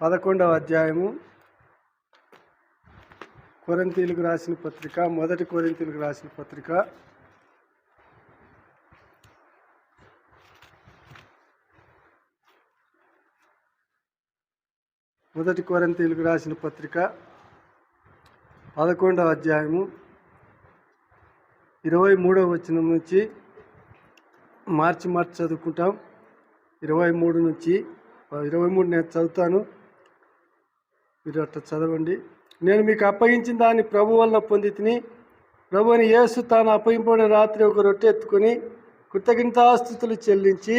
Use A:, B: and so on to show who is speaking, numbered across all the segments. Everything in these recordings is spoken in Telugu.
A: 11వ అధ్యాయము కొరింథీయులకు రాసిన పత్రిక, మొదటి కొరింథీయులకు రాసిన పత్రిక 11వ అధ్యాయము 23వ వచనం నుంచి మార్చి చదువుకుంటాం. 23 నుంచి 23 నేను చదువుతాను, మీరు అట్లా చదవండి. నేను మీకు అప్పగించిన దాన్ని ప్రభు వలన పొంది తిని, ప్రభు అని యేసు తాను అప్పగింపబడిన రాత్రి ఒక రొట్టె ఎత్తుకొని కృతజ్ఞతాస్తుతులు చెల్లించి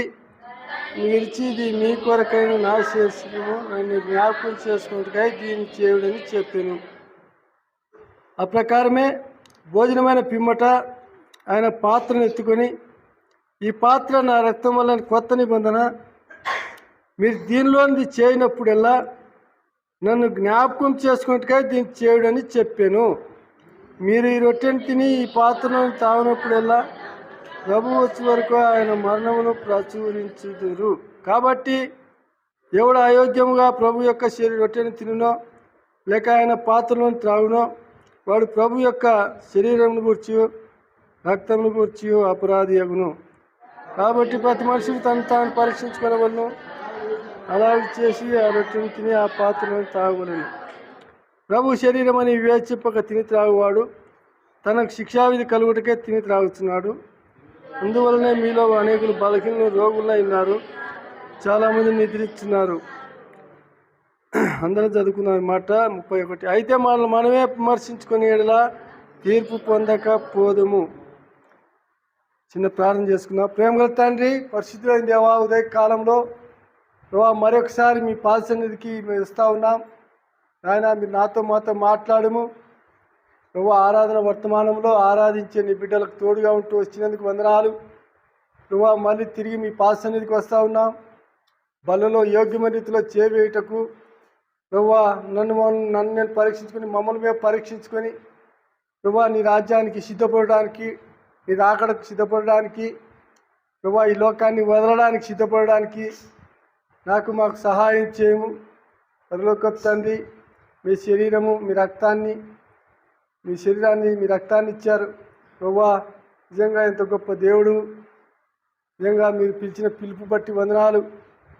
A: విరిచి, ఇది మీ కొరకైన నా శరీరము, నన్ను జ్ఞాపకం చేసుకున్నట్టుగా దీన్ని చేయుడని చెప్పాను. ఆ ప్రకారమే భోజనమైన పిమ్మట ఆయన పాత్రను ఎత్తుకొని, ఈ పాత్ర నా రక్తం వల్ల కొత్త నిబంధన, మీరు దీనిలోనిది చేయనప్పుడల్లా నన్ను జ్ఞాపకం చేసుకున్నట్టుగా దీన్ని చేయుడని చెప్పాను. మీరు ఈ రొట్టెను తిని ఈ పాత్రను తాగినప్పుడల్లా ప్రభు వచ్చే వరకు ఆయన మరణమును ప్రచురించుదురు. కాబట్టి ఎవడు అయోగ్యముగా ప్రభు యొక్క రొట్టెను తినునో లేక ఆయన పాత్రలను త్రాగునో వాడు ప్రభు యొక్క శరీరమును గూర్చి రక్తమును గూర్చి అపరాధి అగును. కాబట్టి ప్రతి మనిషికి తను తాను పరీక్షించుకోవలను, అలాగే చేసి ఆ రొట్టెను తిని ఆ పాత్రలను తాగవలను. ప్రభు శరీరం అని వివేచింపక తిని త్రాగువాడు తనకు శిక్షావిధి కలుగుటకే తిని త్రాగుతున్నాడు. అందువలనే మీలో అనేకులు బలహీనలు రోగులై ఉన్నారు, చాలామంది నిద్రిస్తున్నారు. అందరూ చదువుకున్న మాట 31. అయితే మనమే విమర్శించుకునే ఎడల తీర్పు పొందకపోదుము. చిన్న ప్రార్థన చేసుకున్నాం. ప్రేమగల తండ్రి, పరిశుద్ధులైన దేవా, ఉదయ కాలంలో మరొకసారి మీ పాద సన్నిధికి మేము ఇస్తూ ఉన్నాం. ఆయన మీరు మాతో మాట్లాడము. ప్రభు ఆరాధన వర్తమానంలో ఆరాధించే నీ బిడ్డలకు తోడుగా ఉంటూ వచ్చినందుకు వందనాలు. ప్రభు మళ్ళీ తిరిగి మీ పాద సన్నిధికి వస్తూ ఉన్నాం. బలలో యోగ్యమైన రీతిలో చేవేయుటకు ప్రభు నన్ను నేను పరీక్షించుకొని, మమ్మల్ని మేము పరీక్షించుకొని ప్రభు నీ రాజ్యానికి సిద్ధపడడానికి, నీ రాకడకు సిద్ధపడడానికి, ప్రభు ఈ లోకాన్ని వదలడానికి సిద్ధపడడానికి మాకు సహాయం చేయము. పరలోకపు తండ్రి, మీ శరీరము మీ రక్తాన్ని ఇచ్చారు. ప్రభువా, నిజంగా ఎంత గొప్ప దేవుడు. నిజంగా మీరు పిలిచిన పిలుపు బట్టి వందనాలు,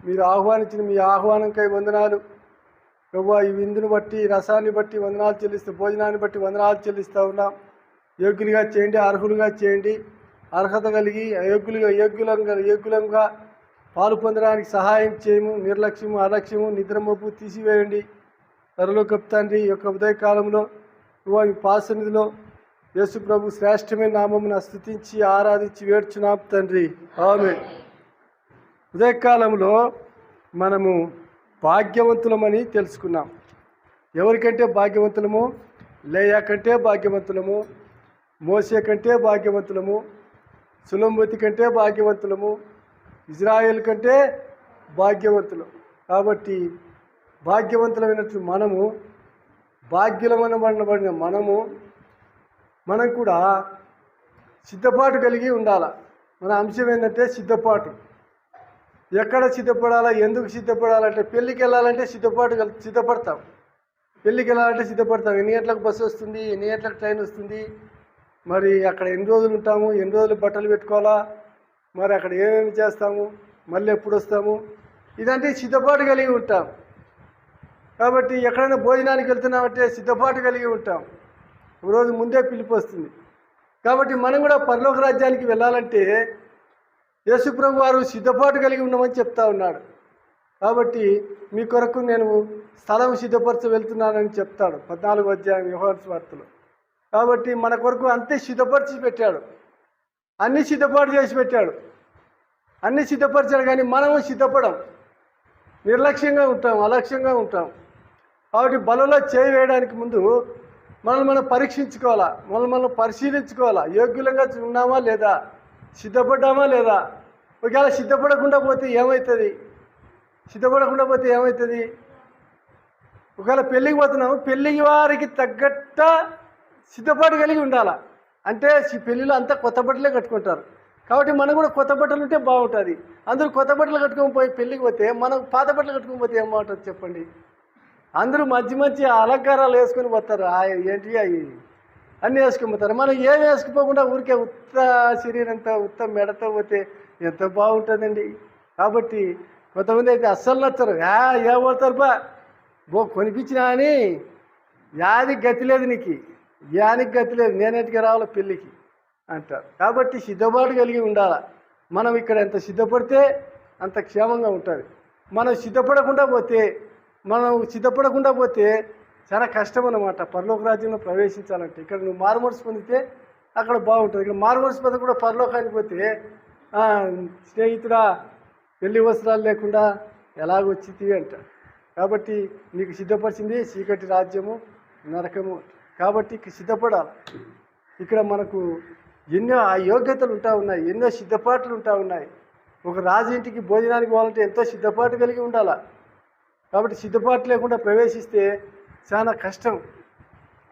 A: మీరు ఆహ్వానించిన మీ ఆహ్వానంకై వందనాలు. ప్రభువా, ఈ విందును బట్టి, రసాన్ని బట్టి వందనాలు చెల్లిస్తూ, భోజనాన్ని బట్టి వందనాలు చెల్లిస్తూ ఉన్నాం. యోగ్యులుగా చేయండి, అర్హులుగా చేయండి. అర్హత కలిగి యోగ్యులంగా పాలు పొందడానికి సహాయం చేయము. నిర్లక్ష్యము, అలక్ష్యము, నిద్రమొప్పు తీసివేయండి. పరలోకపు తండ్రి, ఈ యొక్క ఉదయకాలంలో మీ పాద సన్నిధిలో యేసు ప్రభు శ్రేష్టమైన నామమును స్తుతించి ఆరాధించి వేడుచున్నాం తండ్రి. ఆమేన్. ఉదయకాలంలో మనము భాగ్యవంతులమని తెలుసుకున్నాం. ఎవరికంటే భాగ్యవంతులము? లేయా కంటే భాగ్యవంతులము, మోసే కంటే భాగ్యవంతులము, సులంబతి కంటే భాగ్యవంతులము, ఇజ్రాయేల్ కంటే భాగ్యవంతులు. కాబట్టి భాగ్యవంతులమైనట్లు భాగ్యులమనబడిన మనం కూడా సిద్ధపాటు కలిగి ఉండాలి. మన అంశం ఏంటంటే సిద్ధపాటు. ఎక్కడ సిద్ధపడాలా, ఎందుకు సిద్ధపడాలంటే, పెళ్ళికి వెళ్ళాలంటే సిద్ధపడతాం. పెళ్ళికి వెళ్ళాలంటే సిద్ధపడతాం. ఎన్ని గంటలకు బస్సు వస్తుంది, ఎన్ని గంటలకు ట్రైన్ వస్తుంది, మరి అక్కడ ఎన్ని రోజులు ఉంటాము, ఎన్ని రోజులు బట్టలు పెట్టుకోవాలా, మరి అక్కడ ఏమేమి చేస్తాము, మళ్ళీ ఎప్పుడు వస్తాము, ఇదంటే సిద్ధపాటు కలిగి ఉంటాం. కాబట్టి ఎక్కడైనా భోజనానికి వెళ్తున్నామంటే సిద్ధపాటు కలిగి ఉంటాం. ఒకరోజు ముందే పిలుపు వస్తుంది. కాబట్టి మనం కూడా పరలోక రాజ్యానికి వెళ్ళాలంటే యేసుప్రభు వారు సిద్ధపాటు కలిగి ఉన్నామని చెప్తా ఉన్నాడు. కాబట్టి మీ కొరకు నేను స్థలం సిద్ధపరచ వెళ్తున్నానని చెప్తాడు 14వ అధ్యాయం యోహాను సువార్తలో. కాబట్టి మన కొరకు అంతే సిద్ధపరిచి పెట్టాడు, అన్నీ సిద్ధపాటు చేసి పెట్టాడు, అన్నీ సిద్ధపరిచాడు. కానీ మనము సిద్ధపడం, నిర్లక్ష్యంగా ఉంటాం, అలక్ష్యంగా ఉంటాం. కాబట్టి బలలో చేయి వేయడానికి ముందు మనం పరీక్షించుకోవాలా, మనం పరిశీలించుకోవాలా. యోగ్యులంగా ఉన్నామా లేదా, సిద్ధపడ్డామా లేదా. ఒకవేళ సిద్ధపడకుండా పోతే ఏమవుతుంది? ఒకవేళ పెళ్ళికి పోతున్నాము, పెళ్ళికి వారికి తగ్గట్ట సిద్ధపాటు కలిగి ఉండాలా. అంటే పెళ్ళిలో అంతా కొత్త బట్టలే కట్టుకుంటారు. కాబట్టి మనం కూడా కొత్త బట్టలు ఉంటే బాగుంటుంది. అందరూ కొత్త బట్టలు కట్టుకొని పోయి పెళ్ళికి పోతే మనం పాత బట్టలు కట్టుకొని పోతే ఏం బాగుంటుంది చెప్పండి? అందరూ మంచి మంచి అలంకారాలు వేసుకొని పోతారు. ఏంటి అవి అన్నీ వేసుకొని పోతారు. మనం ఏం వేసుకుపోకుండా ఊరికే ఉత్త శరీరంతో ఉత్త మెడతో పోతే ఎంత బాగుంటుందండి. కాబట్టి కొంతమంది అయితే అస్సలు నచ్చరు. ఏం పోతారు కొనిపించినా అని యానికి గతి లేదు, నీకు యానికి గతి లేదు, నేనెట్టుగా రావాలి పెళ్ళికి అంటారు. కాబట్టి సిద్ధపాటు కలిగి ఉండాలి. మనం ఇక్కడ ఎంత సిద్ధపడితే అంత క్షేమంగా ఉంటుంది. మనం సిద్ధపడకుండా పోతే చాలా కష్టం అన్నమాట. పరలోక రాజ్యంలో ప్రవేశించాలంటే ఇక్కడ నువ్వు మారుమనసు పొందితే అక్కడ బాగుంటుంది. ఇక్కడ మారుమనసు పొంది కూడా పరలోకానికి పోతే స్నేహితుడా పెళ్లి వస్త్రాలు లేకుండా ఎలాగొచ్చితివి అంటారు. కాబట్టి నీకు సిద్ధపరిచింది చీకటి రాజ్యము, నరకము. కాబట్టి సిద్ధపడాలి. ఇక్కడ మనకు ఎన్నో యోగ్యతలు ఉన్నాయి, ఎన్నో సిద్ధపాట్లు ఉన్నాయి. ఒక రాజు ఇంటికి భోజనానికి పోవాలంటే ఎంతో సిద్ధపాటు కలిగి ఉండాలి. కాబట్టి సిద్ధపాటు లేకుండా ప్రవేశిస్తే చాలా కష్టం.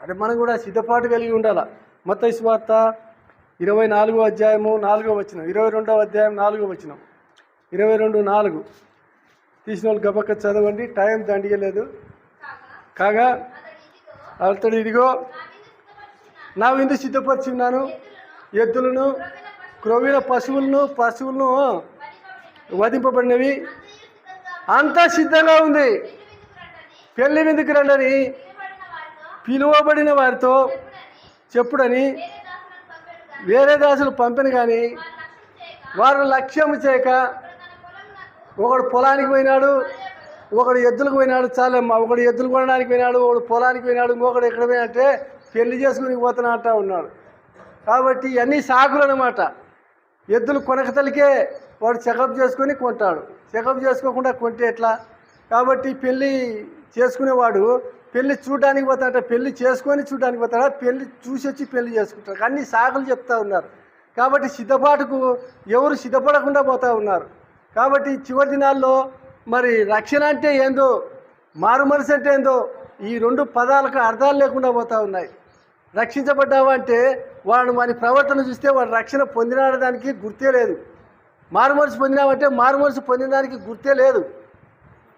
A: అంటే మనం కూడా సిద్ధపాటు కలిగి ఉండాలి. మత్తయి సువార్త 24వ అధ్యాయము 4వ వచనం, 22వ అధ్యాయం 4వ వచనం, 22:4 తీసిన వాళ్ళు గబక్క చదవండి, టైం దండియలేదు. కాగా అతడు ఇదిగో నా విందు సిద్ధపరిచున్నాను, ఎద్దులను క్రొవ్విన పశువులను వధింపబడినవి అంతా సిద్ధంగా ఉంది, పెళ్లి విందుకు రండని పిలువబడిన వారితో చెప్పుడని వేరే దాసులు పంపిన కానీ వారు లక్ష్యం చేయక ఒకడు పొలానికి పోయినాడు, ఒకడు ఎద్దులకు పోయినాడు. చాలమ్మా, ఒకడు ఎద్దులు కొనడానికి పోయినాడు, ఒకడు పొలానికి పోయినాడు, ఇంకొకడు ఎక్కడ పోయినట్టే పెళ్లి చేసుకుని పోతున్నా అంటా ఉన్నాడు. కాబట్టి ఇవన్నీ సాకులు అన్నమాట. ఎద్దులు కొనకతలికే వాడు చెకప్ చేసుకొని కొంటాడు, చెకప్ చేసుకోకుండా కొంటే ఎట్లా? కాబట్టి పెళ్ళి చేసుకునేవాడు పెళ్ళి చూడడానికి పోతాడట, పెళ్ళి చేసుకొని చూడడానికి పోతాడా, పెళ్ళి చూసి వచ్చి పెళ్లి చేసుకుంటాడు. అన్ని సాకులు చెప్తా ఉన్నారు. కాబట్టి సిద్ధపాటుకు ఎవరు సిద్ధపడకుండా పోతూ ఉన్నారు. కాబట్టి చివరి దినాల్లో మరి రక్షణ అంటే ఏందో, మారు మనసు అంటే ఏందో, ఈ రెండు పదాలకు అర్థాలు లేకుండా పోతూ ఉన్నాయి. రక్షించబడ్డావా అంటే వాడు మన ప్రవర్తన చూస్తే వాడు రక్షణ పొందినడానికి గుర్తే లేదు. మారు మనసు పొందినావంటే మారు మనసు పొందిన దానికి గుర్తే లేదు.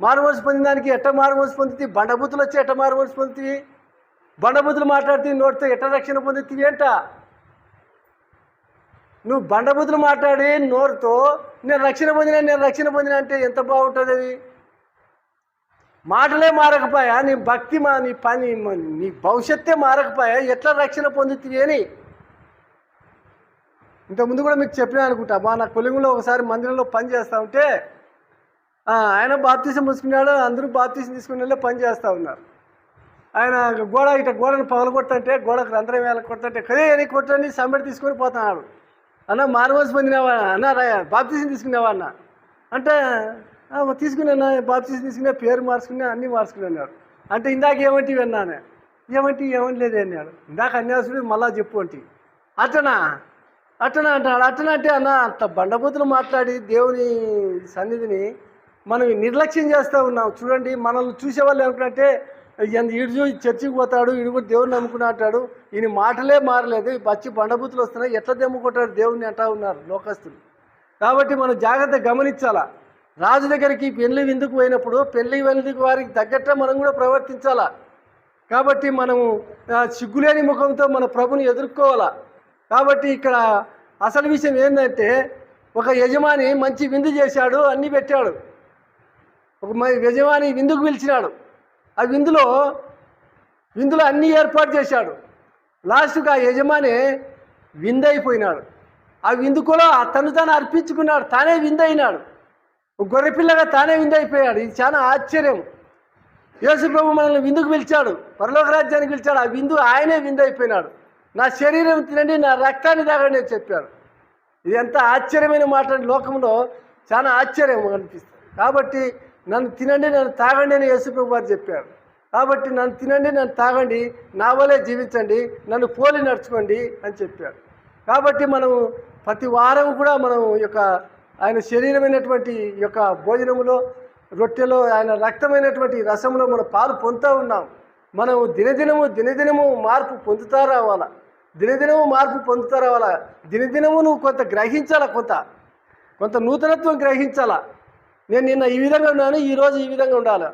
A: మారు మనసు పొందిన దానికి ఎట్ట మారు మనసు పొందుతుంది? బండబూతులు వచ్చి ఎట్ట మారు మనసు పొందుతుంది? బండబూతులు మాట్లాడితే నోటితో ఎట్ట రక్షణ పొందుతుంది ఏంట? నువ్వు బండబూతులు మాట్లాడి నోరుతో నేను రక్షణ పొందినా అంటే ఎంత బాగుంటుంది అది? మాటలే మారకపోయా, నీ భక్తి నీ పని నీ భవిష్యత్తే మారకపోయా, ఎట్లా రక్షణ పొందుతుంది అని ఇంతకుముందు కూడా మీకు చెప్పినా అనుకుంటా. నా కొలింగులో ఒకసారి మందిరంలో పని చేస్తూ ఉంటే ఆయన బాప్తీసం పుచ్చుకున్నాడు, అందరూ బాప్తీసం తీసుకునే పని చేస్తూ ఉన్నారు. ఆయన గోడను పగలగొట్టంటే గోడకు రంధ్రం వేళ కొట్టంటే కదే అని కొట్టని సమ్మెడి తీసుకొని పోతున్నాడు. అన్న మారుమనసు పొందినావా అన్న, బాప్తీసం తీసుకున్నావా అన్న అంటే తీసుకున్నా, బాప్తీసం తీసుకున్నా, పేరు మార్చుకున్నా, అన్నీ మార్చుకున్నాడు. అంటే ఇందాక ఏమంటివి అన్నాను, ఏమంటి లేదే అన్నాడు. ఇందాక అన్యాసుడు మళ్ళా చెప్పు అంటే అట్టనా అంటాడు. అట్టనా అంటే అన్న అంత బండబూతులు మాట్లాడి దేవుని సన్నిధిని మనం నిర్లక్ష్యం చేస్తూ ఉన్నాం. చూడండి, మనల్ని చూసేవాళ్ళు ఏమంటారంటే ఈడు చూసి చర్చికి పోతాడు, ఈడు కూడా దేవుడిని నమ్ముకున్నాడు, ఈయన మాటలే మారలేదు, పచ్చి బండబూతులు వస్తున్నాయి, ఎట్లా దెమ్ముకుంటాడు దేవుడిని అంటా ఉన్నారు లోకస్తులు. కాబట్టి మనం జాగ్రత్త గమనించాలా. రాజు దగ్గరికి పెళ్లి విందుకు పోయినప్పుడు పెళ్లి విందుకు వారికి తగ్గట్టే మనం కూడా ప్రవర్తించాలా. కాబట్టి మనము సిగ్గులేని ముఖంతో మన ప్రభుని ఎదుర్కోవాలా. కాబట్టి ఇక్కడ అసలు విషయం ఏంటంటే, ఒక యజమాని మంచి విందు చేశాడు, అన్నీ పెట్టాడు. ఒక యజమాని విందుకు పిలిచినాడు, ఆ విందులో అన్నీ ఏర్పాటు చేశాడు. లాస్ట్గా ఆ యజమాని విందైపోయినాడు. ఆ విందుకులో తాను అర్పించుకున్నాడు, తానే విందైనాడు. గొర్రెపిల్లగా తానే విందైపోయాడు. ఇది చాలా ఆశ్చర్యం. యేసు ప్రభు మనల్ని విందుకు పిలిచాడు, పరలోక రాజ్యానికి పిలిచాడు. ఆ విందు ఆయనే విందైపోయినాడు. నా శరీరం తినండి, నా రక్తాన్ని తాగండి అని చెప్పాడు. ఇది ఎంత ఆశ్చర్యమైన మాట, లోకంలో చాలా ఆశ్చర్యం అనిపిస్తుంది. కాబట్టి నన్ను తినండి, నన్ను తాగండి అని యేసు ప్రభు వారు చెప్పారు. కాబట్టి నన్ను తినండి, నన్ను తాగండి, నా వలే జీవించండి, నన్ను పోలి నడుచుకోండి అని చెప్పాడు. కాబట్టి మనం ప్రతి వారం కూడా మనం ఆయన శరీరమైనటువంటి భోజనములో, రొట్టెలో, ఆయన రక్తమైనటువంటి రసంలో మనం పాలు పొందుతూ ఉన్నాం. మనం దినదినము మార్పు పొందుతా రావాలా. దినదినము నువ్వు కొంత గ్రహించాలా, కొంత నూతనత్వం గ్రహించాలా. నేను నిన్న ఈ విధంగా ఉన్నాను, ఈరోజు ఈ విధంగా ఉండాలి.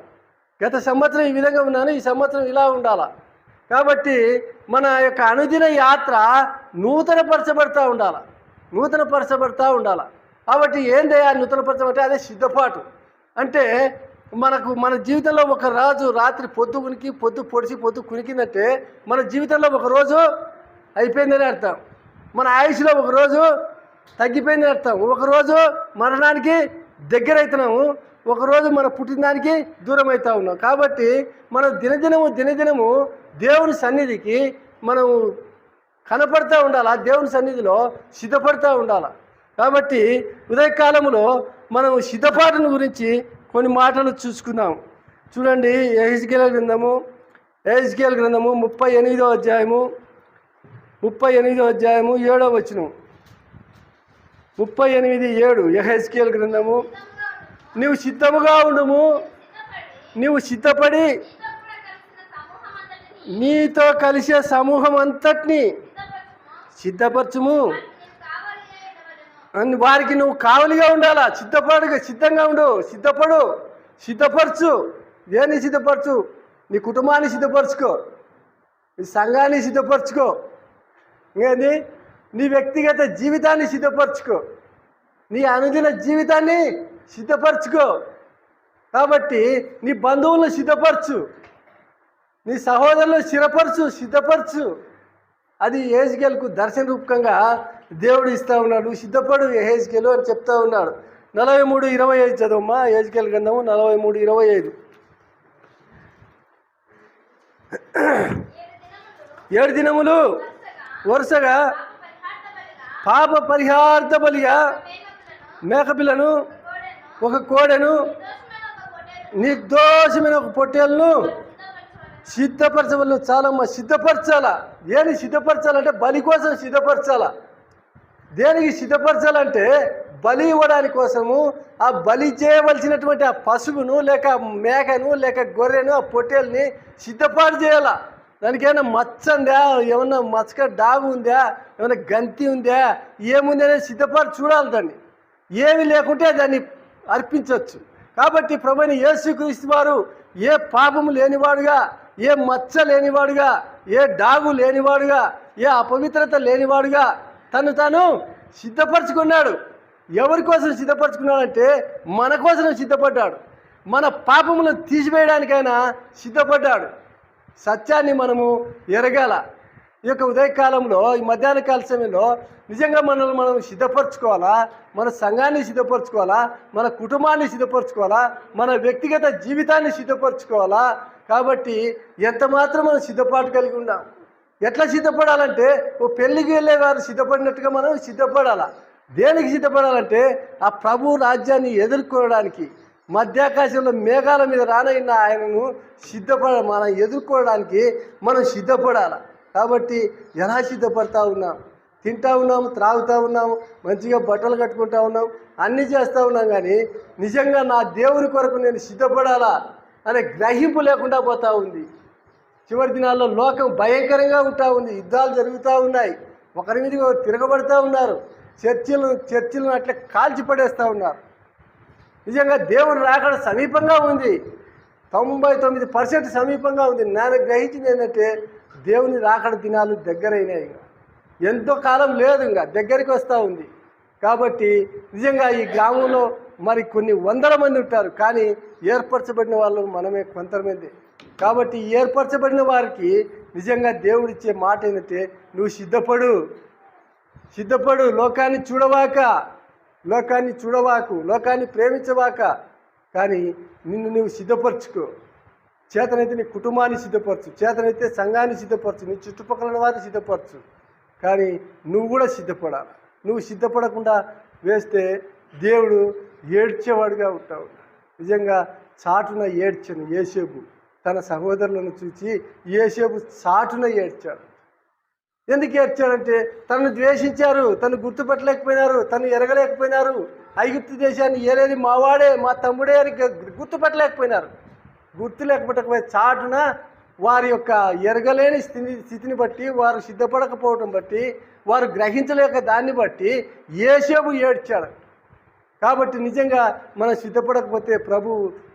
A: గత సంవత్సరం ఈ విధంగా ఉన్నాను, ఈ సంవత్సరం ఇలా ఉండాలా. కాబట్టి మన యొక్క అనుదిన యాత్ర నూతనపరచబడతా ఉండాలి. కాబట్టి ఏందయ్యా నూతనపరచబడితే అదే సిద్ధపాటు. అంటే మన జీవితంలో ఒక రోజు రాత్రి పొద్దు పొడిచి పొద్దు కునికిందంటే మన జీవితంలో ఒక రోజు అయిపోయిందని అర్థం. మన ఆయుష్లో ఒక రోజు తగ్గిపోయిందని అర్థం. ఒకరోజు మరణానికి దగ్గర అవుతున్నాము, ఒకరోజు మన పుట్టిన దానికి దూరం అవుతూ ఉన్నాం. కాబట్టి మనం దినదినము దేవుని సన్నిధికి మనం కనపడతా ఉండాలి, దేవుని సన్నిధిలో సిద్ధపడతా ఉండాలి. కాబట్టి ఉదయకాలంలో మనం సిద్ధపాటును గురించి కొన్ని మాటలు చూసుకుందాం. చూడండి, యెహెజ్కేలు గ్రంథము 38వ అధ్యాయము 7వ వచనం. 38:7 యెహెజ్కేలు గ్రంథము. నీవు సిద్ధముగా ఉండుము, నీవు సిద్ధపడి నీతో కలిసే సమూహం అంతటిని సిద్ధపరచుము. వారికి నువ్వు కావలిగా ఉండాలా. సిద్ధంగా ఉండు, సిద్ధపరచు. దేన్ని సిద్ధపరచు? నీ కుటుంబాన్ని సిద్ధపరచుకో, నీ సంఘాన్ని సిద్ధపరచుకో, ఇంకేంది నీ వ్యక్తిగత జీవితాన్ని సిద్ధపరచుకో, నీ అనుదిన జీవితాన్ని సిద్ధపరచుకో. కాబట్టి నీ బంధువులను సిద్ధపరచు, నీ సహోదరులను సిద్ధపరచు. అది యెహెజ్కేలుకు దర్శన రూపకంగా దేవుడు ఇస్తూ ఉన్నాడు. నువ్వు సిద్ధపడు యెహెజ్కేలు అని చెప్తా ఉన్నాడు. 43:25 చదవమ్మా, యెహెజ్కేలు గ్రంథము 43:25. 7 దినములు వరుసగా పాప పరిహార్థ బలిగా మేకపిల్లను, ఒక కోడెను, నిర్దోషమైన ఒక పొట్టేలను సిద్ధపరచవలను. చాలమ్మా, సిద్ధపరచాలా. దేని సిద్ధపరచాలంటే బలి కోసం సిద్ధపరచాలా. దేనికి సిద్ధపరచాలంటే బలి ఇవ్వడానికి కోసము. ఆ బలి చేయవలసినటువంటి ఆ పశువును లేక మేకను లేక గొర్రెను ఆ పొట్టేల్ని సిద్ధపాటు చేయాలా. దానికి ఏమైనా మచ్చ ఉందా, ఏమన్నా మచ్చక డాగు ఉందా, ఏమైనా గంతి ఉందా, ఏముంది అనేది సిద్ధపాటు చూడాలి. దాన్ని ఏమి లేకుంటే దాన్ని అర్పించవచ్చు. కాబట్టి ప్రభువైన యేసుక్రీస్తు వారు ఏ పాపము లేనివాడుగా, ఏ మచ్చ లేనివాడుగా, ఏ డాగు లేనివాడుగా, ఏ అపవిత్రత లేనివాడుగా తాను సిద్ధపరచుకున్నాడు. ఎవరి కోసం సిద్ధపరచుకున్నాడంటే మన కోసం సిద్ధపడ్డాడు. మన పాపములను తీసివేయడానికైనా సిద్ధపడ్డాడు. సత్యాన్ని మనము ఎరగాల. ఈ యొక్క ఉదయకాలంలో, ఈ మధ్యాహ్న కాల సమయంలో నిజంగా మనల్ని మనం సిద్ధపరచుకోవాలా, మన సంఘాన్ని సిద్ధపరచుకోవాలా, మన కుటుంబాన్ని సిద్ధపరచుకోవాలా, మన వ్యక్తిగత జీవితాన్ని సిద్ధపరచుకోవాలా. కాబట్టి ఎంత మాత్రం మనం సిద్ధపాటు కలిగి ఉన్నాం. ఎట్లా సిద్ధపడాలంటే ఓ పెళ్ళికి వెళ్ళే వారు సిద్ధపడినట్టుగా మనం సిద్ధపడాలా. దేనికి సిద్ధపడాలంటే ఆ ప్రభు రాజ్యాన్ని ఎదుర్కోవడానికి, మధ్యాకాశంలో మేఘాల మీద రానైన ఆయనను మనం ఎదుర్కోవడానికి మనం సిద్ధపడాలి. కాబట్టి ఎలా సిద్ధపడతా ఉన్నాం? తింటా ఉన్నాము, త్రాగుతూ ఉన్నాము, మంచిగా బట్టలు కట్టుకుంటా ఉన్నాం, అన్నీ చేస్తూ ఉన్నాం. కానీ నిజంగా నా దేవుని కొరకు నేను సిద్ధపడాలా అనే గ్రహింపు లేకుండా పోతూ ఉంది. చివరి దినాల్లో లోకం భయంకరంగా ఉంటా ఉంది. యుద్ధాలు జరుగుతూ ఉన్నాయి, ఒకరి మీద తిరగబడుతూ ఉన్నారు, చర్చిలను అట్లా కాల్చిపడేస్తూ ఉన్నారు. నిజంగా దేవుని రాకడ సమీపంగా ఉంది. 99% సమీపంగా ఉంది. నేను గ్రహించింది ఏంటంటే దేవుని రాకడ దినాలు దగ్గరైనాయి. ఎంతో కాలం లేదు, ఇంకా దగ్గరికి వస్తూ ఉంది. కాబట్టి నిజంగా ఈ గ్రామంలో మరి కొన్ని వందల మంది ఉంటారు, కానీ ఏర్పరచబడిన వాళ్ళు మనమే కొంతమంది. కాబట్టి ఏర్పరచబడిన వారికి నిజంగా దేవుడిచ్చే మాట ఏంటంటే నువ్వు సిద్ధపడు, లోకాన్ని చూడవాకు, లోకాన్ని ప్రేమించవాక, కానీ నిన్ను నువ్వు సిద్ధపరచుకో. చేతనైతే నీ కుటుంబాన్ని సిద్ధపరచు, చేతనైతే సంఘాన్ని సిద్ధపరచు, నీ చుట్టుపక్కల వారిని సిద్ధపరచు. కానీ నువ్వు కూడా సిద్ధపడాలి. నువ్వు సిద్ధపడకుండా వేస్తే దేవుడు ఏడ్చేవాడుగా ఉంటావు. నిజంగా చాటున ఏడ్చను యోసేపు తన సహోదరులను చూసి యోసేపు చాటున ఏడ్చాడు. ఎందుకు ఏడ్చాడంటే తనను ద్వేషించారు, తను గుర్తుపట్టలేకపోయినారు, తను ఎరగలేకపోయినారు. ఐగుప్తు దేశాన్ని ఏలేది మావాడే, మా తమ్ముడే అని గుర్తుపట్టలేకపోయినారు. గుర్తు లేకపోతే చాటున వారి యొక్క ఎరగలేని స్థితిని బట్టి, వారు సిద్ధపడకపోవటం బట్టి, వారు గ్రహించలేక దాన్ని బట్టి యోసేపు ఏడ్చాడు. కాబట్టి నిజంగా మనం సిద్ధపడకపోతే ప్రభు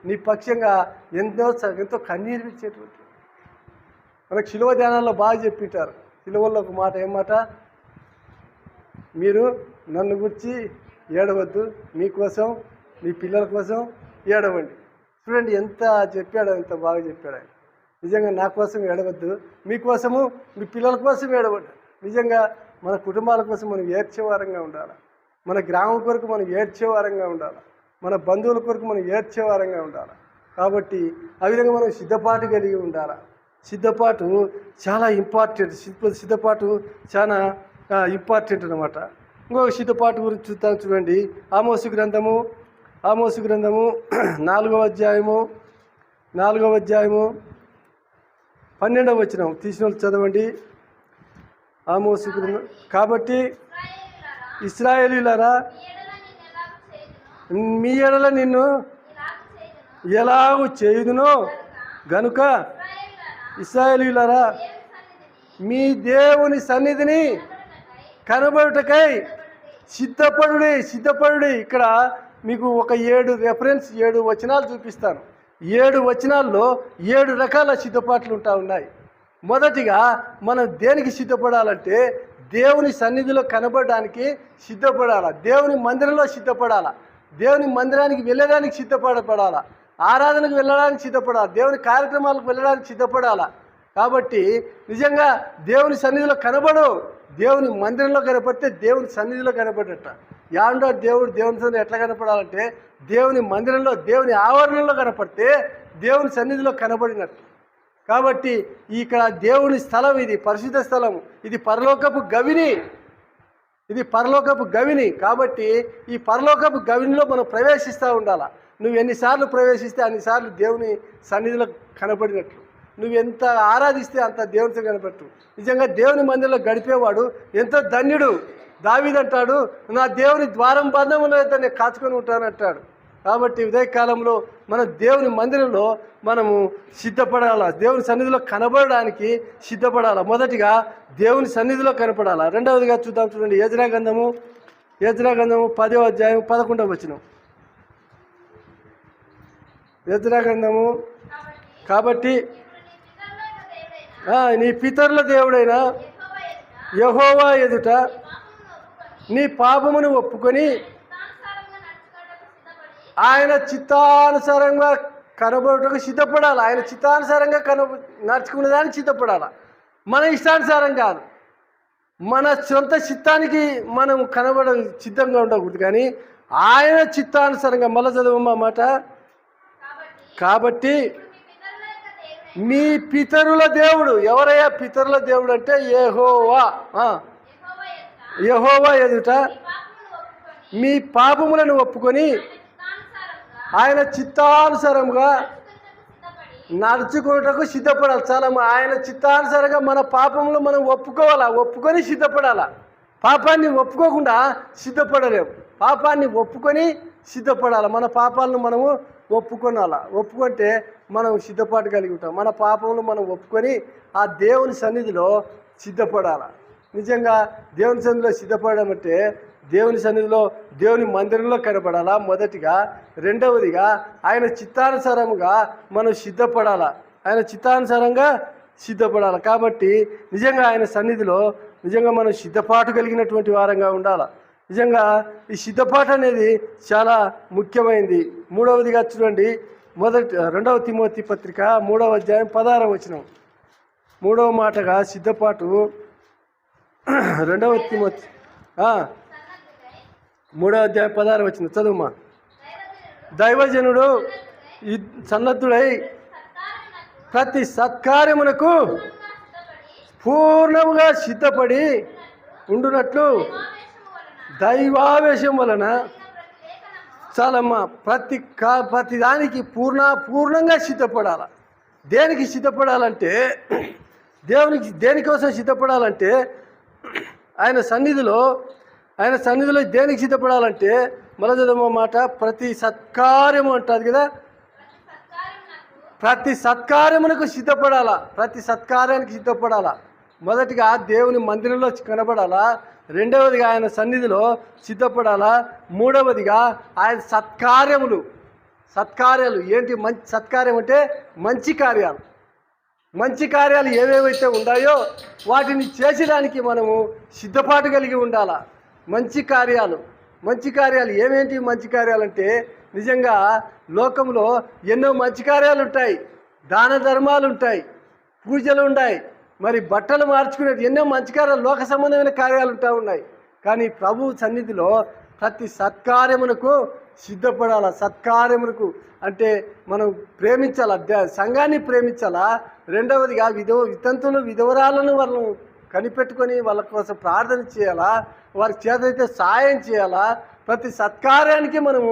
A: నీ పక్షంగా ఎంతో కన్నీరు ఇచ్చేటువంటి. మనకు శిలువ ధ్యానాల్లో బాగా చెప్పింటారు. శిలువల్లో ఒక మాట, ఏం మాట? మీరు నన్ను గురించి ఏడవద్దు, మీకోసం మీ పిల్లల కోసం ఏడవండి. చూడండి ఎంత చెప్పాడో, ఎంత బాగా చెప్పాడు ఆయన. నిజంగా నా కోసం ఏడవద్దు, మీకోసము మీ పిల్లల కోసం ఏడవద్దు. నిజంగా మన కుటుంబాల కోసం మనం ఏడ్చేవారంగా ఉండాలి. మన గ్రామం కొరకు మనం ఏడ్చేవారంగా ఉండాలి. మన బంధువుల కొరకు మనం ఏడ్చేవారంగా ఉండాలి. కాబట్టి ఆ విధంగా మనం సిద్ధపాటు కలిగి ఉండాలి. సిద్ధపాటు చాలా ఇంపార్టెంట్. సిద్ధపాటు చాలా ఇంపార్టెంట్ అన్నమాట. ఇంకొక సిద్ధపాటు గురించి చూద్దాం. చూడండి, ఆమోసు గ్రంథము 4వ అధ్యాయము 12వ వచనం తీసిన చదవండి. ఆమోసు గ్రంథం. కాబట్టి ఇశ్రాయేలీయులారా, మీ ఎడల నిన్ను ఎలాగూ చేయుదునో గనుక ఇశ్రాయేలీయులారా, మీ దేవుని సన్నిధిని కనబడుటకై సిద్ధపడుడి. ఇక్కడ మీకు ఒక 7 వచనాలు చూపిస్తాను. 7 వచనాల్లో 7 రకాల సిద్ధపాట్లు ఉన్నాయి. మొదటిగా మనం దేనికి సిద్ధపడాలంటే దేవుని సన్నిధిలో కనబడడానికి సిద్ధపడాలా. దేవుని మందిరంలో సిద్ధపడాలా. దేవుని మందిరానికి వెళ్ళడానికి సిద్ధపడాలా. ఆరాధనకు వెళ్ళడానికి సిద్ధపడాలి. దేవుని కార్యక్రమాలకు వెళ్ళడానికి సిద్ధపడాలా. కాబట్టి నిజంగా దేవుని సన్నిధిలో కనబడు. దేవుని మందిరంలో కనపడితే దేవుని సన్నిధిలో కనపడట. యాండో దేవుని సన్నిధిలో ఎట్లా కనపడాలంటే దేవుని మందిరంలో, దేవుని ఆవరణలో కనపడితే దేవుని సన్నిధిలో కనబడినట్టు. కాబట్టి ఇక్కడ దేవుని స్థలం, ఇది పరిశుద్ధ స్థలం, ఇది పరలోకపు గవిని. కాబట్టి ఈ పరలోకపు గవినిలో మనం ప్రవేశిస్తూ ఉండాలా. నువ్వు ఎన్నిసార్లు ప్రవేశిస్తే అన్నిసార్లు దేవుని సన్నిధిలో కనబడినట్లు. నువ్వు ఎంత ఆరాధిస్తే అంత దేవునితో కనపట్టు. నిజంగా దేవుని మందిరంలో గడిపేవాడు ఎంతో ధన్యుడు. దావీదు అంటాడు, నా దేవుని ద్వారం బంధములో అయితే నేను కాచుకొని ఉంటానంటాడు. కాబట్టి ఉదయకాలంలో మనం దేవుని మందిరంలో మనము సిద్ధపడాలా. దేవుని సన్నిధిలో కనబడడానికి సిద్ధపడాలా. మొదటిగా దేవుని సన్నిధిలో కనపడాలా. రెండవదిగా చూద్దాం. చూడండి, యెజ్రా గ్రంథము 10వ అధ్యాయం 11వ వచనం. యెజ్రా గ్రంథము. కాబట్టి నీ పితరుల దేవుడైన యెహోవా ఎదుట నీ పాపమును ఒప్పుకొని ఆయన చిత్తానుసారంగా కనబడుటకు సిద్ధపడాలి. ఆయన చిత్తానుసారంగా నడుచుకునే దానికి సిద్ధపడాలి. మన ఇష్టానుసారం కాదు. మన సొంత చిత్తానికి మనం సిద్ధంగా ఉండకూడదు, కానీ ఆయన చిత్తానుసారంగా. మళ్ళీ చదవమ్మా మాట. కాబట్టి మీ పితరుల దేవుడు. ఎవరయ్యా పితరుల దేవుడు అంటే యెహోవా ఎదుట మీ పాపములను ఒప్పుకొని ఆయన చిత్తానుసారంగా నడుచుకున్నటకు సిద్ధపడాలి. చాలా ఆయన చిత్తానుసారంగా మన పాపములు మనం ఒప్పుకొని సిద్ధపడాలా. పాపాన్ని ఒప్పుకోకుండా సిద్ధపడలేము. పాపాన్ని ఒప్పుకొని సిద్ధపడాలి. మన పాపాలను మనము ఒప్పుకొనాలా. ఒప్పుకుంటే మనం సిద్ధపాటు కలిగి ఉంటాం. మన పాపములు మనం ఒప్పుకొని ఆ దేవుని సన్నిధిలో సిద్ధపడాలి. నిజంగా దేవుని సన్నిధిలో సిద్ధపడడం అంటే దేవుని సన్నిధిలో, దేవుని మందిరంలో కనపడాలా మొదటిగా. రెండవదిగా ఆయన చిత్తానుసారంగా మనం సిద్ధపడాలా. ఆయన చిత్తానుసారంగా సిద్ధపడాలి. కాబట్టి నిజంగా ఆయన సన్నిధిలో నిజంగా మనం సిద్ధపాటు కలిగినటువంటి వారంగా ఉండాలి. నిజంగా ఈ సిద్ధపాటు అనేది చాలా ముఖ్యమైనది. మూడవదిగా చూడండి, 2వ తిమోతి పత్రిక 3వ అధ్యాయం 16వ వచనం. మూడవ మాటగా సిద్ధపాటు 2వ తిమోతి 3వ అధ్యాయం 16వ వచనం చదువుమా. దైవజనుడు సన్నద్ధుడై ప్రతి సత్కార్యమునకు పూర్ణముగా సిద్ధపడి ఉండునట్లు దైవావేశం వలన చాలమ్మా ప్రతి దానికి పూర్ణంగా సిద్ధపడాలి. దేనికి సిద్ధపడాలంటే దేనికోసం సిద్ధపడాలంటే ఆయన సన్నిధిలో దేనికి సిద్ధపడాలంటే మొదలదమ్మ మాట ప్రతి సత్కార్యము అంటుంది కదా. ప్రతి సత్కార్యమునకు సిద్ధపడాలా. ప్రతి సత్కార్యానికి సిద్ధపడాలా. మొదటిగా దేవుని మందిరంలో కనబడాలా. రెండవదిగా ఆయన సన్నిధిలో సిద్ధపడాలా. మూడవదిగా ఆయన సత్కార్యాలు ఏంటి? మంచి సత్కార్యం అంటే మంచి కార్యాలు ఏవేవైతే ఉన్నాయో వాటిని చేసేదానికి మనము సిద్ధపాటు కలిగి ఉండాలా. మంచి కార్యాలు ఏమేంటి? మంచి కార్యాలు అంటే నిజంగా లోకంలో ఎన్నో మంచి కార్యాలు ఉంటాయి, దాన ధర్మాలు ఉంటాయి, పూజలు ఉన్నాయి, మరి బట్టలు మార్చుకునేది ఎన్నో మంచి కార్యాలు, లోక సంబంధమైన కార్యాలు ఉన్నాయి. కానీ ప్రభు సన్నిధిలో ప్రతి సత్కార్యమునకు సిద్ధపడాలా. సత్కార్యమునకు అంటే మనం ప్రేమించాలా, సంఘాన్ని ప్రేమించాలా. రెండవదిగా వితంతులు విధవరాలను వాళ్ళను కనిపెట్టుకొని వాళ్ళ కోసం ప్రార్థన చేయాలా, వారి చేతైతే సాయం చేయాలా. ప్రతి సత్కార్యానికి మనము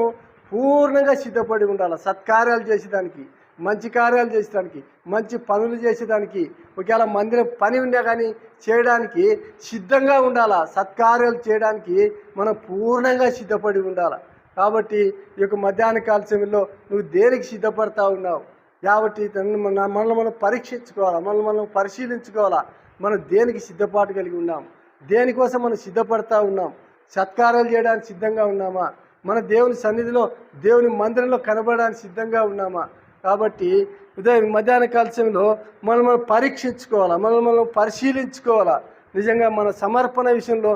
A: పూర్ణంగా సిద్ధపడి ఉండాలి. సత్కార్యాలు చేసేదానికి, మంచి కార్యాలు చేసేదానికి, మంచి పనులు చేసేదానికి, ఒకవేళ మందిరం పని ఉన్నా కానీ చేయడానికి సిద్ధంగా ఉండాలా. సత్కార్యాలు చేయడానికి మనం పూర్ణంగా సిద్ధపడి ఉండాలి. కాబట్టి ఈ యొక్క మధ్యాహ్న కాల సమయంలో నువ్వు దేనికి సిద్ధపడతా ఉన్నావు? కాబట్టి మనల్ని మనం పరీక్షించుకోవాలా, మనం పరిశీలించుకోవాలా. మనం దేనికి సిద్ధపాటు కలిగి ఉన్నాం? దేనికోసం మనం సిద్ధపడతా ఉన్నాం? సత్కార్యాలు చేయడానికి సిద్ధంగా ఉన్నామా? మన దేవుని సన్నిధిలో, దేవుని మందిరంలో కనబడడానికి సిద్ధంగా ఉన్నామా? కాబట్టి మధ్యాహ్న కాల సమయంలో మనం పరీక్షించుకోవాలా, మనం పరిశీలించుకోవాలా. నిజంగా మన సమర్పణ విషయంలో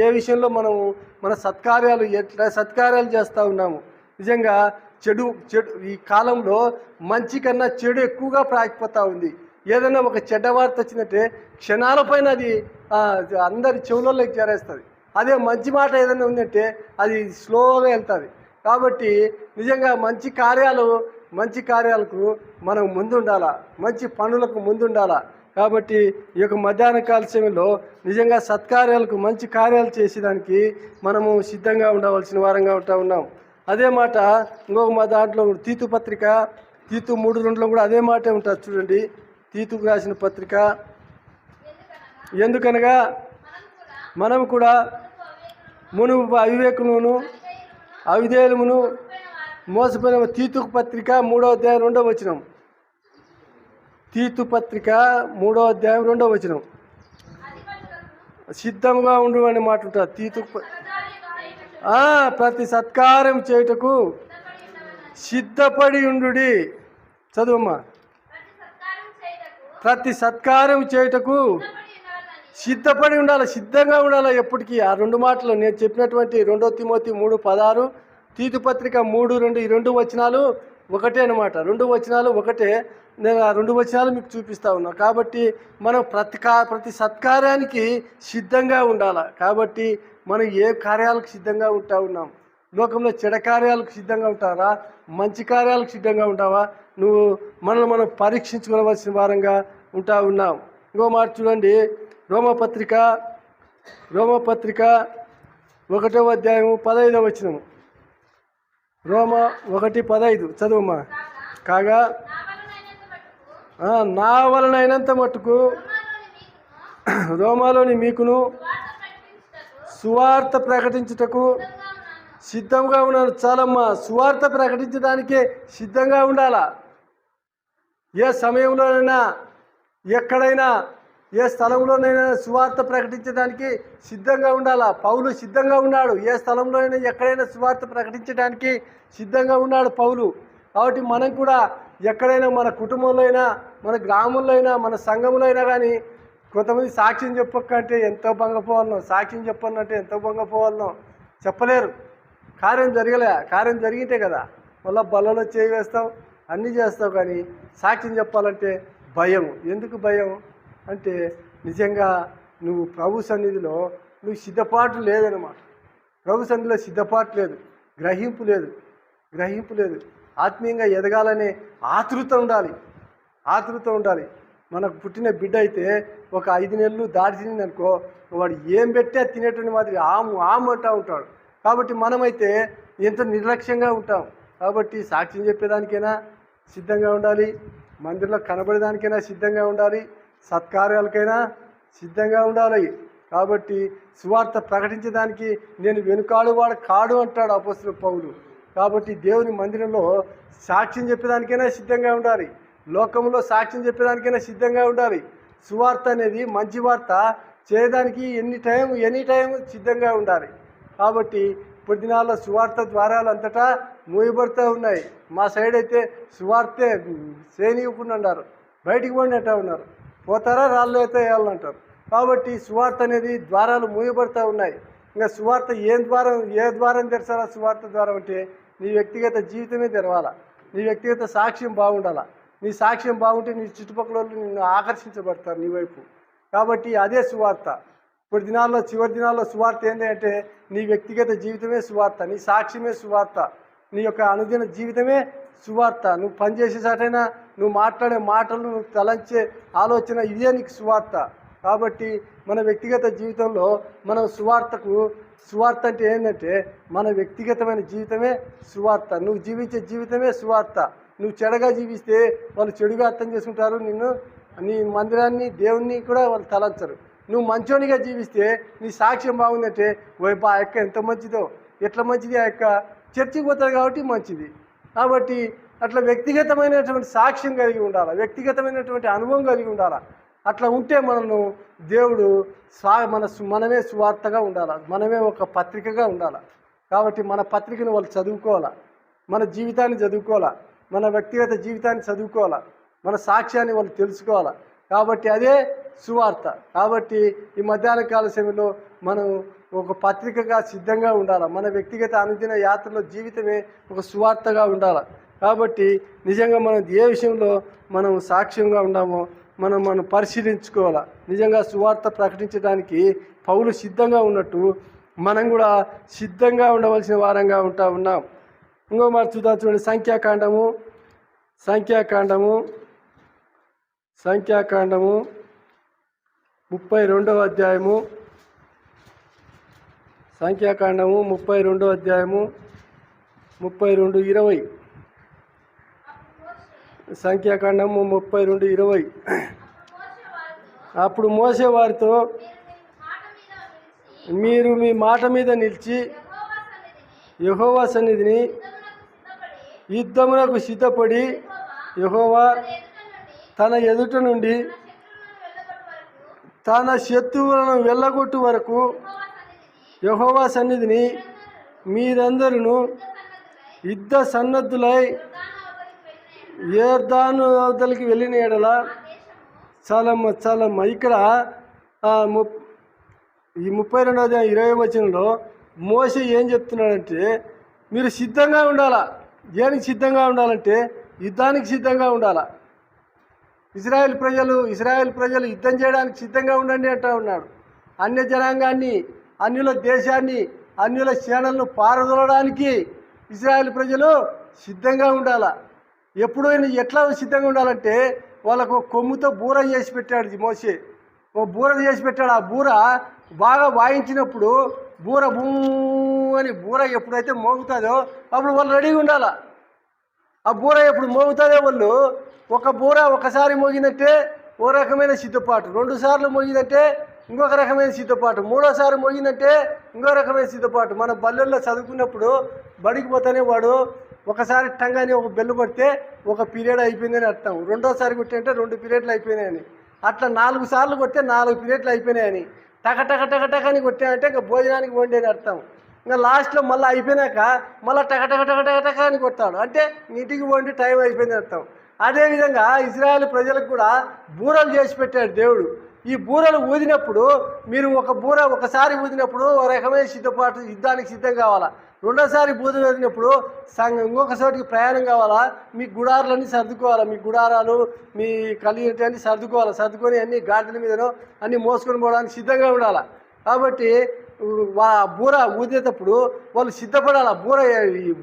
A: ఏ విషయంలో మనము మన సత్కార్యాలు చేస్తూ ఉన్నాము. నిజంగా చెడు ఈ కాలంలో మంచి కన్నా చెడు ఎక్కువగా ప్రాకిపోతూ ఉంది. ఏదైనా ఒక చెడ్డ వార్త వచ్చినట్టే క్షణాల పైన అది అందరి చెవులలోకి చేరేస్తుంది. అదే మంచి మాట ఏదైనా ఉందంటే అది స్లోగా వెళ్తుంది. కాబట్టి నిజంగా మంచి కార్యాలకు మనం ముందుండాలా, మంచి పనులకు ముందుండాలా. కాబట్టి ఈ యొక్క మధ్యాహ్న కాల సమయంలో నిజంగా సత్కార్యాలకు, మంచి కార్యాలు చేసేదానికి మనము సిద్ధంగా ఉండవలసిన వారంగా ఉన్నాం. అదే మాట ఇంకొక మా దాంట్లో తీతు పత్రిక, తీతు 3:2 కూడా అదే మాటే ఉంటుంది. చూడండి, తీతుకు రాసిన పత్రిక. ఎందుకనగా మనం కూడా మునుపు అవివేకులను అవిధేయులమును మోసపోయిన. తీతుకు పత్రిక 3వ అధ్యాయం 2వ వచనం. తీతు పత్రిక 3వ అధ్యాయం 2వ వచనం. సిద్ధంగా ఉండు అనే మాట ఉంటుంది. తీతు ప్రతి సత్కార్యం చేయుటకు సిద్ధపడి ఉండు. చదువమ్మా. ప్రతి సత్కార్యం చేయుటకు సిద్ధపడి ఉండాలి, సిద్ధంగా ఉండాలి ఎప్పటికీ. ఆ 2 మాటలు నేను చెప్పినటువంటి 2 తిమోతి 3:16, తీతు పత్రిక 3:2 ఈ 2 వచనాలు ఒకటే అనమాట. 2 వచనాలు ఒకటే. నేను ఆ 2 వచనాలు మీకు చూపిస్తా ఉన్నా. కాబట్టి మనం ప్రతి సత్కార్యానికి సిద్ధంగా ఉండాలి. కాబట్టి మనం ఏ కార్యాలకు సిద్ధంగా ఉంటా ఉన్నాం? లోకంలో చెడ కార్యాలకు సిద్ధంగా ఉంటారా? మంచి కార్యాలకు సిద్ధంగా ఉంటావా? నువ్వు మనం పరీక్షించుకోవలసిన వారంగా ఉంటా ఉన్నాం. ఇంకో మాట చూడండి, రోమపత్రిక 1వ అధ్యాయం 15వ వచనం. రోమ 1:15 చదువమ్మా. కాగా నా వలనైనంత మట్టుకు రోమాలోని మీకును సువార్త ప్రకటించుటకు సిద్ధంగా ఉన్నాను. చాలమ్మా, సువార్త ప్రకటించడానికే సిద్ధంగా ఉండాలా. ఏ సమయంలోనైనా, ఎక్కడైనా, ఏ స్థలంలోనైనా సువార్త ప్రకటించడానికి సిద్ధంగా ఉండాలా. పౌలు సిద్ధంగా ఉన్నాడు. ఏ స్థలంలోనైనా, ఎక్కడైనా సువార్త ప్రకటించడానికి సిద్ధంగా ఉన్నాడు పౌలు. కాబట్టి మనం కూడా ఎక్కడైనా, మన కుటుంబంలో అయినా, మన గ్రామంలో అయినా, మన సంఘంలో అయినా కానీ కొంతమంది సాక్ష్యం చెప్పకంటే ఎంతో భంగపోవాలనో, సాక్ష్యం చెప్పాలంటే ఎంతో భంగపోవాలనో చెప్పలేరు. కార్యం జరిగితే కదా మళ్ళీ బల్లలో చేయి వేస్తావు, అన్నీ చేస్తావు. కానీ సాక్ష్యం చెప్పాలంటే భయం. ఎందుకు భయం అంటే నిజంగా నువ్వు ప్రభు సన్నిధిలో నువ్వు సిద్ధపాటు లేదనమాట. ప్రభు సన్నిధిలో సిద్ధపాటు లేదు, గ్రహింపు లేదు. ఆత్మీయంగా ఎదగాలనే ఆతృత ఉండాలి. మనకు పుట్టిన బిడ్డ అయితే ఒక 5 నెలలు దాటింది అనుకో, వాడు ఏం పెట్టే తినేటువంటి మాదిరి ఆము అంటూ ఉంటాడు. కాబట్టి మనమైతే ఎంతో నిర్లక్ష్యంగా ఉంటాం. కాబట్టి సాక్ష్యం చెప్పేదానికైనా సిద్ధంగా ఉండాలి, మందిరంలో కనబడేదానికైనా సిద్ధంగా ఉండాలి, సత్కార్యాలకైనా సిద్ధంగా ఉండాలి. కాబట్టి సువార్త ప్రకటించడానికి నేను వెనుకాడువాడు కాడు అంటాడు అపోస్తలుడు పౌలు. కాబట్టి దేవుని మందిరంలో సాక్ష్యం చెప్పేదానికైనా సిద్ధంగా ఉండాలి, లోకంలో సాక్ష్యం చెప్పేదానికైనా సిద్ధంగా ఉండాలి. సువార్త అనేది, మంచి వార్త చేయడానికి ఎనీ టైం సిద్ధంగా ఉండాలి. కాబట్టి ఇప్పుడు దినాల్లో సువార్త ద్వారాలు అంతటా మూయబడుతూ ఉన్నాయి. మా సైడ్ అయితే సువార్తే చేయనీయకుండా ఉన్నారు, బయటికి పోయినట్టు ఉన్నారు, పోతారా రాళ్ళు అయితే వేయాలంటారు. కాబట్టి సువార్త అనేది ద్వారాలు మూయబడుతూ ఉన్నాయి. ఇంకా సువార్త ఏ ద్వారం తెరచాలా? సువార్త ద్వారం అంటే నీ వ్యక్తిగత జీవితమే తెరవాలా, నీ వ్యక్తిగత సాక్ష్యం బాగుండాలా. నీ సాక్ష్యం బాగుంటే నీ చుట్టుపక్కల వాళ్ళు నిన్ను ఆకర్షించబడతారు నీ వైపు. కాబట్టి అదే సువార్త. ఇప్పుడు చివరి దినాల్లో సువార్త ఏంటంటే నీ వ్యక్తిగత జీవితమే సువార్త, నీ సాక్ష్యమే సువార్త, నీ యొక్క అనుదిన జీవితమే సువార్త. నువ్వు పనిచేసే చాటైనా నువ్వు మాట్లాడే మాటలు, నువ్వు తలంచే ఆలోచన, ఇదే నీకు సువార్త. కాబట్టి మన వ్యక్తిగత జీవితంలో మనం సువార్త అంటే ఏంటంటే మన వ్యక్తిగతమైన జీవితమే సువార్త. నువ్వు జీవించే జీవితమే సువార్త. నువ్వు చెడుగా జీవిస్తే వాళ్ళు చెడుగా అర్థం చేసుకుంటారు నిన్ను, నీ మందిరాన్ని, దేవుణ్ణి కూడా వాళ్ళు తలంచరు. నువ్వు మంచోనిగా జీవిస్తే నీ సాక్ష్యం బాగుందంటే వైపు ఆ యొక్క ఎంత మంచిదో, ఎట్లా మంచిది, ఆ యొక్క చర్చికి పోతారు కాబట్టి మంచిది. కాబట్టి అట్లా వ్యక్తిగతమైనటువంటి సాక్ష్యం కలిగి ఉండాలి, వ్యక్తిగతమైనటువంటి అనుభవం కలిగి ఉండాలి. అట్లా ఉంటే మనను దేవుడు మనమే సువార్తగా ఉండాలి, మనమే ఒక పత్రికగా ఉండాలి. కాబట్టి మన పత్రికను వాళ్ళు చదువుకోవాలా, మన జీవితాన్ని చదువుకోవాలా, మన వ్యక్తిగత జీవితాన్ని చదువుకోవాలా, మన సాక్ష్యాన్ని వాళ్ళు తెలుసుకోవాలా. కాబట్టి అదే సువార్త. కాబట్టి ఈ మధ్యాహ్న కాల సమయంలో మనం ఒక పత్రికగా సిద్ధంగా ఉండాలి. మన వ్యక్తిగత అనుదిన యాత్రలో జీవితమే ఒక సువార్తగా ఉండాలి. కాబట్టి నిజంగా మనం ఏ విషయంలో మనం సాక్ష్యంగా ఉన్నామో మనం పరిశీలించుకోవాలి. నిజంగా సువార్త ప్రకటించడానికి పౌలు సిద్ధంగా ఉన్నట్టు మనం కూడా సిద్ధంగా ఉండవలసిన వారంగా ఉన్నాం. ఇంకో మాట చూద్దాం, చూడండి. సంఖ్యాకాండము 32వ అధ్యాయము. సంఖ్యాకాండము 32వ అధ్యాయము 32:20. సంఖ్యాకాండము 32:20. అప్పుడు మోసే వారితో, మీరు మీ మాట మీద నిలిచి యెహోవా సన్నిధిని యుద్ధమునకు సిద్ధపడి, యెహోవా తన ఎదుట నుండి తన శత్రువులను వెళ్ళగొట్టు వరకు యెహోవా సన్నిధిని మీరందరూ యుద్ధ సన్నద్ధులై యొర్దాను అవతలికి వెళ్ళిన ఎడల చాలమ్మ. ఇక్కడ ఈ 32వ అధ్యాయం 20వ వచనంలో మోసే ఏం చెప్తున్నాడంటే మీరు సిద్ధంగా ఉండాలా. దేనికి సిద్ధంగా ఉండాలంటే యుద్ధానికి సిద్ధంగా ఉండాలా. ఇజ్రాయెల్ ప్రజలు యుద్ధం చేయడానికి సిద్ధంగా ఉండండి అంటూ ఉన్నాడు. అన్య జనాంగాన్ని, అన్యుల దేశాన్ని, అన్యుల సేనలను పారదోలడానికి ఇజ్రాయెల్ ప్రజలు సిద్ధంగా ఉండాలా. ఎప్పుడైనా ఎట్లా సిద్ధంగా ఉండాలంటే వాళ్ళకు కొమ్ముతో బూర చేసి పెట్టాడు మోసే. బూర చేసి పెట్టాడు. ఆ బూర బాగా వాయించినప్పుడు బూర బూర ఎప్పుడైతే మోగుతుందో అప్పుడు వాళ్ళు రెడీగా ఉండాలా. ఆ బూర ఎప్పుడు మోగుతుందో వాళ్ళు ఒక బూర ఒకసారి మోగినట్టే ఓ రకమైన సిద్ధపాటు, 2 సార్లు మోగినట్టే ఇంకొక రకమైన సిద్ధపాటు, 3వసారి మోగినట్టే ఇంకో రకమైన సిద్ధపాటు. మన బల్లెల్లో చదువుకున్నప్పుడు బడికి పోతానే వాడు ఒకసారి టంగాని ఒక బెల్లు కొడితే ఒక పీరియడ్ అయిపోయిందని అర్థం, 2వసారి కొట్టింటే 2 పీరియడ్లు అయిపోయినాయని, అట్లా 4 సార్లు కొడితే 4 పీరియడ్లు అయిపోయినాయని, టక అని కొట్టాయంటే ఇంకా భోజనానికి వండేని అర్థం. ఇంకా లాస్ట్లో మళ్ళీ అయిపోయినాక మళ్ళీ టక అని కొడతాడు, అంటే ఇంటికి వండి టైం అయిపోయింది అర్థం. అదేవిధంగా ఇజ్రాయెల్ ప్రజలకు కూడా బూరలు చేసి పెట్టాడు దేవుడు. ఈ బూరలు ఊదినప్పుడు మీరు ఒక బూర ఒకసారి ఊదినప్పుడు ఒక రకమైన సిద్ధపాటు, యుద్ధానికి సిద్ధం కావాలా. 2వసారి బూర ఊదినప్పుడు ఇంకొక చోటికి ప్రయాణం కావాలా. మీ గుడారాలన్నీ సర్దుకోవాలా, మీ గుడారాలు మీ కలిగినటువంటి సర్దుకొని అన్ని గాడిదల మీదనో అన్నీ మోసుకొని పోవడానికి సిద్ధంగా ఉండాలా. కాబట్టి బూర ఊదేటప్పుడు వాళ్ళు సిద్ధపడాలి.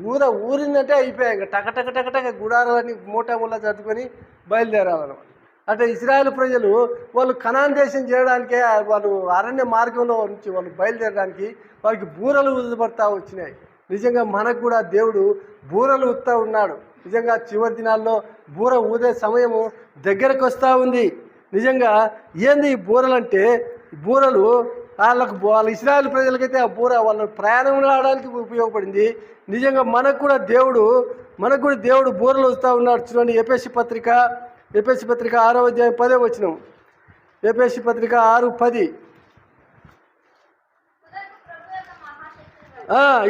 A: బూర ఊరిందంటే అయిపోయాయి, ఇంకా టక గుడారాలన్నీ మూటా ముళ్ళ సర్దుకొని బయలుదేరాలన్నమాట. అంటే ఇజ్రాయెల్ ప్రజలు వాళ్ళు కనాన్ దేశం చేయడానికే వాళ్ళు అరణ్య మార్గంలో నుంచి వాళ్ళు బయలుదేరడానికి వాళ్ళకి బూరలు ఊదబడతా వచ్చినాయి. నిజంగా మనకు కూడా దేవుడు బూరలు ఊదుతూ ఉన్నాడు. నిజంగా చివరి దినాల్లో బూర ఊదే సమయము దగ్గరకు వస్తూ ఉంది. నిజంగా ఏంది ఈ బూరలు అంటే, బూరలు వాళ్ళ ఇజ్రాయెల్ ప్రజలకైతే ఆ బూర వాళ్ళ ప్రయాణం రావడానికి ఉపయోగపడింది. నిజంగా మనకు కూడా దేవుడు బూరలు ఊదుతూ ఉన్నాడు. చూడండి, ఎఫెసీ పత్రిక 6వ అధ్యాయం 10వ వచనం. ఎఫెసీ పత్రిక 6:10.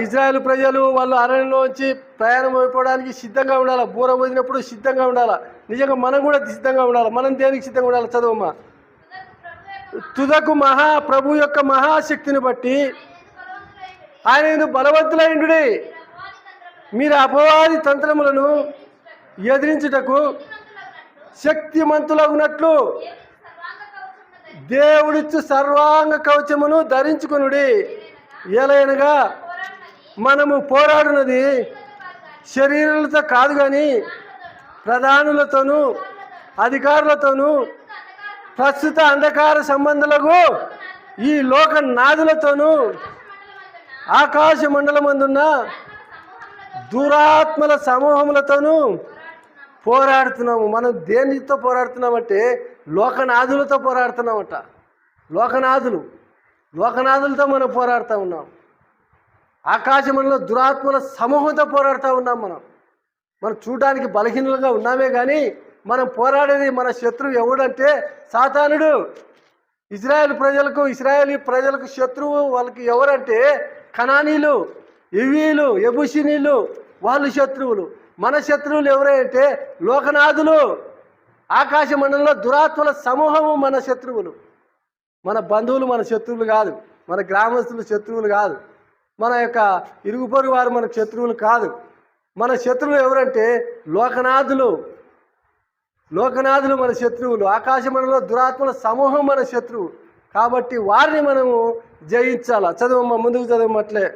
A: ఇజ్రాయెల్ ప్రజలు వాళ్ళు అరణ్యంలోంచి ప్రయాణం అయిపోవడానికి సిద్ధంగా ఉండాలి. బూర వదిలినప్పుడు సిద్ధంగా ఉండాలి. నిజంగా మనం కూడా సిద్ధంగా ఉండాలి. మనం దేనికి సిద్ధంగా ఉండాలి? చదువమ్మా. తుదకు ప్రభు యొక్క మహాశక్తిని బట్టి ఆయన ఎందుకు బలవంతులైండు. మీరు అపవాది తంత్రములను ఎదిరించుటకు శక్తిమంతులగునట్లు దేవుడిచ్చు సర్వాంగ కవచమును ధరించుకొనుడి. ఎలయనగా మనము పోరాడున్నది శరీరాలతో కాదు కానీ ప్రధానులతోనూ అధికారులతోనూ ప్రస్తుత అంధకార సంబంధాలకు ఈ లోక నాదులతోనూ ఆకాశ మండలమందున్న దురాత్మల సమూహములతోనూ పోరాడుతున్నాము. మనం దేనితో పోరాడుతున్నామంటే లోకనాథులతో పోరాడుతున్నామట. లోకనాథులతో మనం పోరాడుతూ ఉన్నాం. ఆకాశంలో దురాత్మల సమూహంతో పోరాడుతూ ఉన్నాం. మనం చూడడానికి బలహీనులుగా ఉన్నామే కానీ మనం పోరాడేది మన శత్రువు ఎవడంటే సాతానుడు. ఇశ్రాయేలీ ప్రజలకు శత్రువు వాళ్ళకి ఎవరంటే కనానీలు, ఎవీలు, ఎబుషినీలు, వాళ్ళు శత్రువులు. మన శత్రువులు ఎవరంటే లోకనాథులు. ఆకాశ మండలంలో దురాత్మల సమూహము మన శత్రువులు. మన బంధువులు మన శత్రువులు కాదు, మన గ్రామస్తులు శత్రువులు కాదు, మన యొక్క ఇరుగు పొరుగు వారు మన శత్రువులు కాదు. మన శత్రువులు ఎవరంటే లోకనాథులు మన శత్రువులు. ఆకాశ మండలంలో దురాత్మల సమూహం మన శత్రువు. కాబట్టి వారిని మనము జయించాల. చదవమ్మ, ముందుకు చదవమ్మట్లే.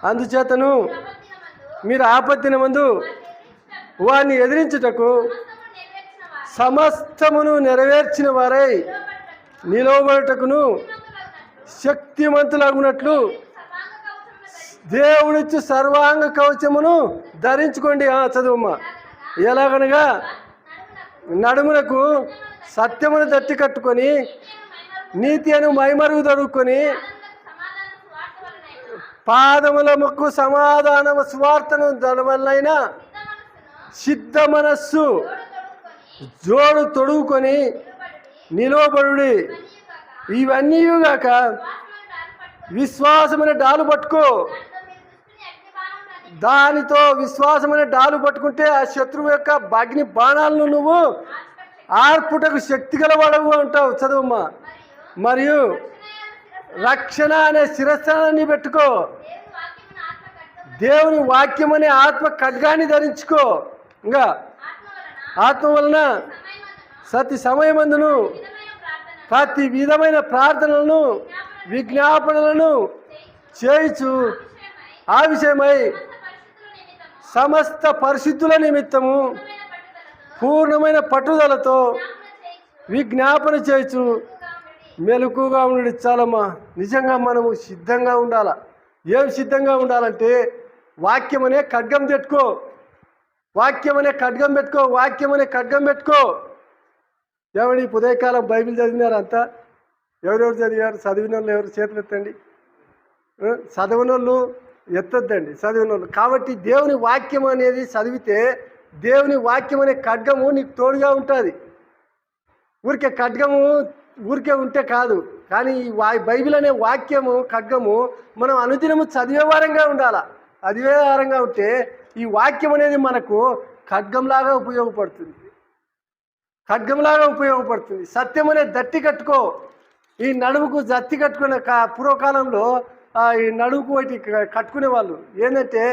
A: అందుచేతను మీరు ఆపత్తిన మందు వారిని ఎదిరించుటకు సమస్తమును నెరవేర్చిన వారై నిలవబడుటకును శక్తిమంతులగునట్లు దేవుడిచ్చు సర్వాంగ కవచమును ధరించుకోండి. చదువమ్మా. ఎలాగనగా నడుమునకు సత్యమును దట్టి కట్టుకొని నీతి అను మైమరుగు తడుక్కొని పాదములకు సమాధానము స్వార్థను దడవలైన సిద్ధ మనస్సు జోడు తొడుగుకొని నిలవబడుడి. ఇవన్నీ గాక విశ్వాసమైన డాలు పట్టుకో. దానితో విశ్వాసమైన డాలు పట్టుకుంటే ఆ శత్రువు యొక్క అగ్ని బాణాలను నువ్వు ఆర్పుటకు శక్తి గలవాడవు అంటావు. చదువమ్మా. మరియు రక్షణ అనే శిరస్సాన్ని పెట్టుకో. దేవుని వాక్యం అనే ఆత్మ ఖడ్గాన్ని ధరించుకో. ఇంకా ఆత్మ వలన సతి సమయమందును ప్రతి విధమైన ప్రార్థనలను విజ్ఞాపనలను చేయుచు ఆ విషయమై సమస్త పరిశుద్ధుల నిమిత్తము పూర్ణమైన పట్టుదలతో విజ్ఞాపన చేయుచు మెలకుగా ఉండడు. చాలమ్మా. నిజంగా మనము సిద్ధంగా ఉండాల. ఏం సిద్ధంగా ఉండాలంటే వాక్యం అనే ఖడ్గం పెట్టుకో. వాక్యం అనే ఖడ్గం పెట్టుకో. ఏమండి ఉదయకాలం బైబిల్ చదివినారు అంతా? ఎవరెవరు చదివారు? చదివిన వాళ్ళు ఎవరు చేతులు ఎత్తండి. చదివిన వాళ్ళు ఎత్తొద్దండి, చదివిన వాళ్ళు. కాబట్టి దేవుని వాక్యం అనేది చదివితే దేవుని వాక్యం అనే ఖడ్గము నీకు తోడుగా ఉంటుంది. ఊరికే ఖడ్గము ఊరికే ఉంటే కాదు, కానీ ఈ బైబిల్ అనే వాక్యము ఖడ్గము మనం అనుదినము చదివేవారంగా ఉండాలి. చదివేవారంగా ఉంటే ఈ వాక్యం అనేది మనకు ఖడ్గంలాగా ఉపయోగపడుతుంది. సత్యం అనే దట్టి కట్టుకో. ఈ నడుముకు దత్తి కట్టుకునే పూర్వకాలంలో ఈ నడుముకు ఒకటి కట్టుకునే వాళ్ళు ఏంటంటే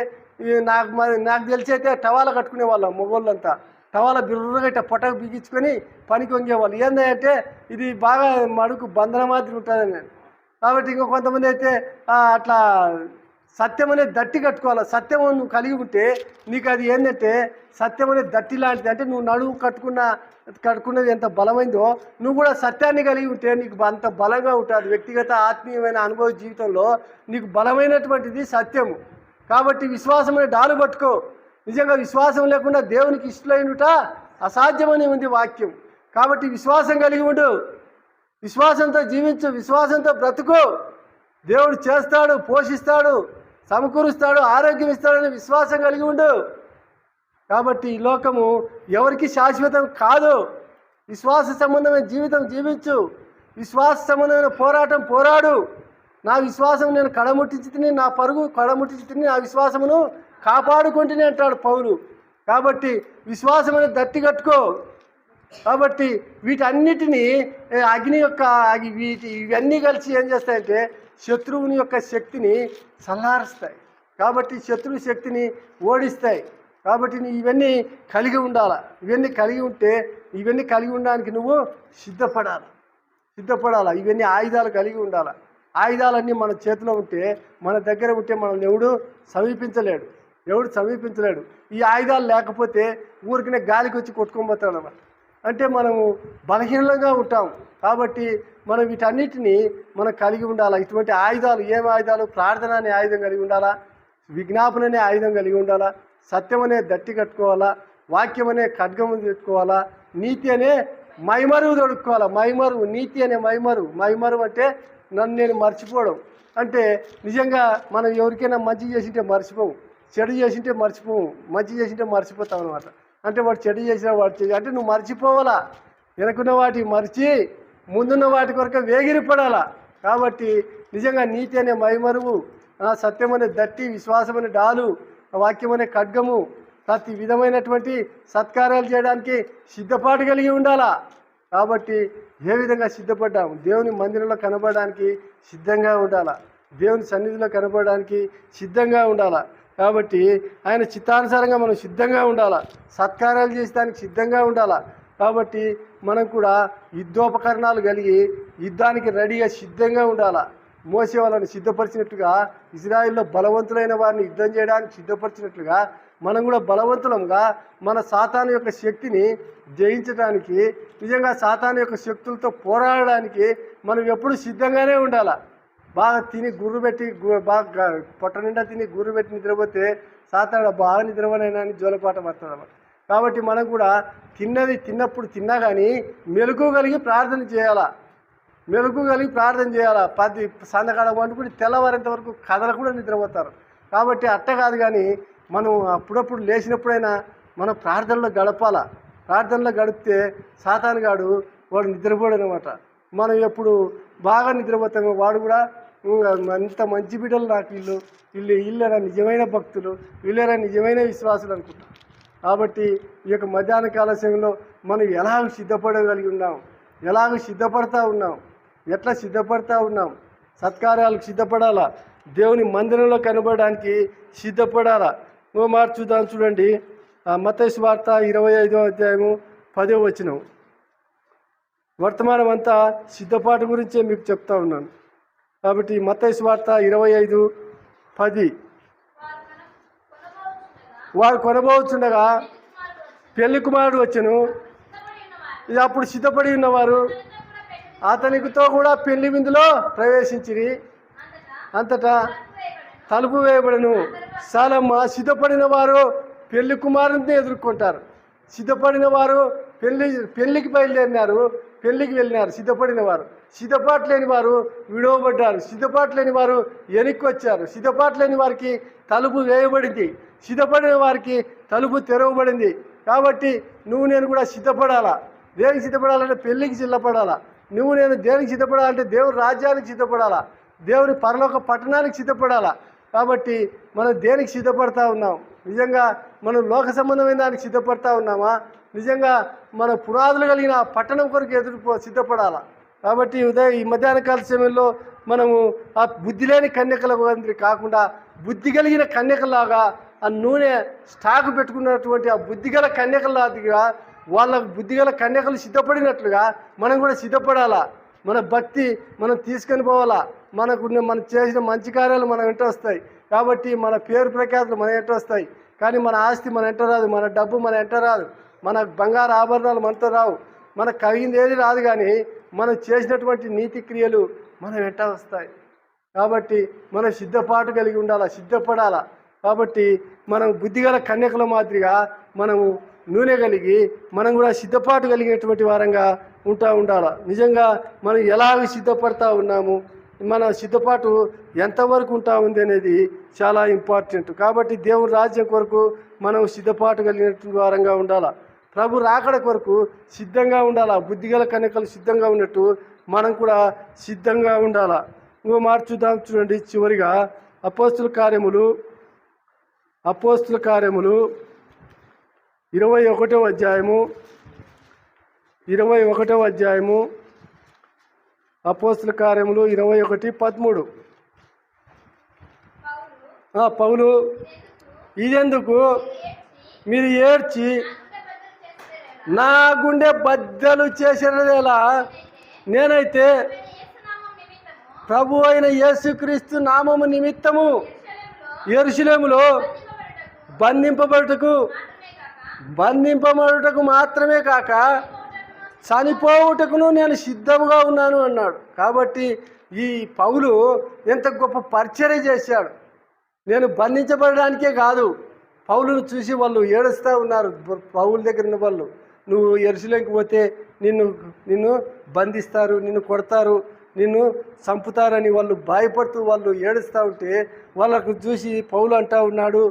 A: నాకు తెలిసి అయితే టవాలా కట్టుకునే వాళ్ళం. మొగోళ్ళంతా టవాలా బిర్రగా ఇట్లా పొట్టకు బిగించుకొని పనికి వంగేవాళ్ళు. ఏంటంటే ఇది బాగా మడుకు బంధన మాదిరి ఉంటుందని. కాబట్టి ఇంకా కొంతమంది అయితే అట్లా సత్యం అనేది దట్టి కట్టుకోవాలి. సత్యం నువ్వు కలిగి ఉంటే నీకు అది ఏంటంటే సత్యం అనేది దట్టి లాంటిది. అంటే నువ్వు నడుము కట్టుకున్నది ఎంత బలమైందో నువ్వు కూడా సత్యాన్ని కలిగి ఉంటే నీకు అంత బలంగా ఉంటుంది. వ్యక్తిగత ఆత్మీయమైన అనుభవ జీవితంలో నీకు బలమైనటువంటిది సత్యము. కాబట్టి విశ్వాసమనే డాలు పట్టుకో. నిజంగా విశ్వాసం లేకుండా దేవునికి ఇష్టమైనట అసాధ్యమని ఉంది వాక్యం. కాబట్టి విశ్వాసం కలిగి ఉండు, విశ్వాసంతో జీవించు, విశ్వాసంతో బ్రతుకు. దేవుడు చేస్తాడు, పోషిస్తాడు, సమకూరుస్తాడు, ఆరోగ్యం ఇస్తాడని విశ్వాసం కలిగి ఉండు. కాబట్టి ఈ లోకము ఎవరికి శాశ్వతం కాదు. విశ్వాస సంబంధమైన జీవితం జీవించు, విశ్వాస సంబంధమైన పోరాటం పోరాడు. నా విశ్వాసం నేను కడముట్టించి తిని, నా పరుగు కడముట్టించి తిని, నా విశ్వాసమును కాపాడుకుంటూనే అంటాడు పౌలు. కాబట్టి విశ్వాసం అనేది దట్టి కట్టుకో. కాబట్టి వీటన్నిటినీ అగ్ని యొక్క ఇవన్నీ కలిసి ఏం చేస్తాయంటే శత్రువుని యొక్క శక్తిని చల్లారుస్తాయి. కాబట్టి శత్రువు శక్తిని ఓడిస్తాయి. కాబట్టి నువ్వు ఇవన్నీ కలిగి ఉండాలి. ఇవన్నీ కలిగి ఉంటే, ఇవన్నీ కలిగి ఉండడానికి నువ్వు సిద్ధపడాలి. ఇవన్నీ ఆయుధాలు కలిగి ఉండాలి. ఆయుధాలన్నీ మన చేతిలో ఉంటే, మన దగ్గర ఉంటే మనం ఎవడు సమీపించలేడు. ఈ ఆయుధాలు లేకపోతే ఊరికనే గాలికి వచ్చి కొట్టుకొని పోతాడు అన్నమాట. అంటే మనము బలహీనంగా ఉంటాం. కాబట్టి మనం వీటన్నిటినీ మనం కలిగి ఉండాలా. ఇటువంటి ఆయుధాలు ఏం ఆయుధాలు? ప్రార్థన అనే ఆయుధం కలిగి ఉండాలా, విజ్ఞాపన అనే ఆయుధం కలిగి ఉండాలా, సత్యం అనే దట్టి కట్టుకోవాలా, వాక్యం అనే ఖడ్గము తెచ్చుకోవాలా, నీతి అనే మైమరువు దొడుక్కోవాలా. నీతి అనే మైమరువు అంటే నన్ను నేను మర్చిపోవడం. అంటే నిజంగా మనం ఎవరికైనా మంచి చేసింటే మర్చిపోము, చెడు చేసింటే మర్చిపోము, మంచి చేసింటే మర్చిపోతాం అనమాట. అంటే వాడు చెడు చేసిన వాడు అంటే నువ్వు మర్చిపోవాలా. వెనకున్న వాటి మర్చి ముందున్న వాటి కొరకు వేగిరిపడాలా. కాబట్టి నిజంగా నీతి అనే మైమరువు, సత్యం అనే దట్టి, విశ్వాసం అనే డాలు, వాక్యం అనే ఖడ్గము, ప్రతి విధమైనటువంటి సత్కార్యాలు చేయడానికి సిద్ధపాటు కలిగి ఉండాలా. కాబట్టి ఏ విధంగా సిద్ధపడ్డాము? దేవుని మందిరంలో కనబడడానికి సిద్ధంగా ఉండాలా. దేవుని సన్నిధిలో కనబడడానికి సిద్ధంగా ఉండాలా. కాబట్టి ఆయన చిత్తానుసారంగా మనం సిద్ధంగా ఉండాలా. సత్కార్యాలు చేసేదానికి సిద్ధంగా ఉండాలా. కాబట్టి మనం కూడా యుద్ధోపకరణాలు కలిగి యుద్ధానికి రెడీగా సిద్ధంగా ఉండాలా. మోసే వాళ్ళని సిద్ధపరిచినట్టుగా, ఇజ్రాయిల్లో బలవంతులైన వారిని యుద్ధం చేయడానికి సిద్ధపరిచినట్లుగా మనం కూడా బలవంతులంగా మన సాతాను యొక్క శక్తిని జయించడానికి, నిజంగా సాతాను యొక్క శక్తులతో పోరాడడానికి మనం ఎప్పుడు సిద్ధంగానే ఉండాలా. బాగా తిని గుర్రు పెట్టి, బాగా పొట్ట నిండా తిని గుర్రు పెట్టి నిద్రపోతే సాతాను బాగా నిద్రపోనైనా అని జోలపాట పడతాడు. కాబట్టి మనం కూడా తిన్నప్పుడు తిన్నా కానీ మెలకు కలిగి ప్రార్థన చేయాలా. సందకాడ వండుకుని తెల్లవారేంత వరకు కథలు కూడా నిద్రపోతారు. కాబట్టి అట్ట కాదు, కానీ మనం అప్పుడప్పుడు లేచినప్పుడైనా మనం ప్రార్థనలో గడపాలా. ప్రార్థనలో గడిపితే సాతానుగాడు వాడు నిద్రపోడు అనమాట. మనం ఎప్పుడు బాగా నిద్రపోతామో వాడు కూడా అంత మంచి బిడ్డలు నాకు వీళ్ళేనా నిజమైన భక్తులు, వీళ్ళేనా నిజమైన విశ్వాసులు అనుకుంటాం. కాబట్టి ఈ యొక్క మధ్యాహ్న కాల సమయంలో మనం ఎలాగ సిద్ధపడగలిగి ఉన్నాం, ఎలాగ సిద్ధపడతా ఉన్నాం, ఎట్లా సిద్ధపడతా ఉన్నాం? సత్కార్యాలకు సిద్ధపడాలా. దేవుని మందిరంలో కనబడడానికి సిద్ధపడాలా. మాట చూద్దాం. చూడండి, మత్తయి సువార్త 25వ అధ్యాయము 10వ వచనం. వర్తమానం అంతా సిద్ధపాటు గురించే మీకు చెప్తా ఉన్నాను. కాబట్టి మత్తయి సువార్త 25:10, వారు కొనబోచుండగా పెళ్లి కుమారుడు వచ్చెను. ఇది అప్పుడు సిద్ధపడి ఉన్నవారు అతనితో కూడా పెళ్లి విందులో ప్రవేశించిరి. అంతటా తలుపు వేయబడను. సాలమ్మ సిద్ధపడిన వారు పెళ్లి కుమారుని ఎదుర్కొంటారు. సిద్ధపడిన వారు పెళ్లికి బయలుదేరినారు, పెళ్లికి వెళ్ళినారు. సిద్ధపడిన వారు, సిద్ధపాటు లేని వారు విడవబడ్డారు. సిద్ధపాటు లేని వారు వెనక్కి వచ్చారు. సిద్ధపాటు లేని వారికి తలుపు వేయబడింది, సిద్ధపడిన వారికి తలుపు తెరవబడింది. కాబట్టి నువ్వు నేను కూడా సిద్ధపడాలా. దేనికి సిద్ధపడాలంటే పెళ్లికి సిద్ధపడాలా. నువ్వు నేను దేనికి సిద్ధపడాలంటే దేవుని రాజ్యానికి సిద్ధపడాలా, దేవుని పరలోక పట్టణానికి సిద్ధపడాలా. కాబట్టి మనం దేనికి సిద్ధపడతా ఉన్నాం? నిజంగా మనం లోక సంబంధమైన దానికి సిద్ధపడతా ఉన్నామా? నిజంగా మన పునాదులు కలిగిన పట్టణం కొరకు సిద్ధపడాలా. కాబట్టి ఈ మధ్యాహ్న కాల సమయంలో మనము ఆ బుద్ధి లేని కన్యకల కాకుండా బుద్ధి కలిగిన కన్యకలాగా ఆ నూనె స్టాకు పెట్టుకున్నటువంటి ఆ బుద్ధిగల కన్యకలాగా, వాళ్ళ బుద్ధిగల కన్యకలు సిద్ధపడినట్లుగా మనం కూడా సిద్ధపడాలా. మన భక్తి మనం తీసుకొని పోవాలా. మనం చేసిన మంచి కార్యాలు మన వెంట వస్తాయి. కాబట్టి మన పేరు ప్రఖ్యాతులు మన వెంట వస్తాయి. కానీ మన ఆస్తి మన వెంట రాదు, మన డబ్బు మన వెంట రాదు, మన బంగారు ఆభరణాలు మనతో రావు, మనకు కలిగింది ఏది రాదు. కానీ మనం చేసినటువంటి నీతి క్రియలు మన వెంట వస్తాయి. కాబట్టి మనం సిద్ధపాటు కలిగి ఉండాలా, సిద్ధపడాలా. కాబట్టి మనం బుద్ధిగల కన్యకల మాదిరిగా మనము నూనె కలిగి మనం కూడా సిద్ధపాటు కలిగినటువంటి వారంగా ఉండాలి. నిజంగా మనం ఎలాగ సిద్ధపడతా ఉన్నాము, మన సిద్ధపాటు ఎంతవరకు ఉంటా ఉంది అనేది చాలా ఇంపార్టెంట్. కాబట్టి దేవుని రాజ్యం కొరకు మనం సిద్ధపాటు కలిగినటువంటి వారంగా ఉండాలా. ప్రభు రాకడ కొరకు సిద్ధంగా ఉండాలా. బుద్ధిగల కన్యకలు సిద్ధంగా ఉన్నట్టు మనం కూడా సిద్ధంగా ఉండాలా. ఇంకో మాట చూద్దాం, చూడండి. చివరిగా అపోస్తుల కార్యములు 21వ అధ్యాయము అపోస్తుల కార్యములు 21:13. పౌలు, ఇదెందుకు మీరు ఏడ్చి నా గుండె బద్దలు చేసేలా, నేనైతే ప్రభు అయిన యేసుక్రీస్తు నామము నిమిత్తము యెరూషలేములో బంధింపబడుటకు మాత్రమే కాక చనిపోవుటకును నేను సిద్ధంగా ఉన్నాను అన్నాడు. కాబట్టి ఈ పౌలు ఎంత గొప్ప పరిచర్య చేశాడు. నేను బంధించబడడానికే కాదు, పౌలును చూసి వాళ్ళు ఏడుస్తూ ఉన్నారు. పౌలు దగ్గర ఉన్న వాళ్ళు, నువ్వు యెరూషలేముకి పోతే నిన్ను బంధిస్తారు, నిన్ను కొడతారు, నిన్ను చంపుతారని వాళ్ళు భయపడుతూ వాళ్ళు ఏడుస్తూ ఉంటే వాళ్ళకు చూసి పౌలు అంటూ ఉన్నాడు,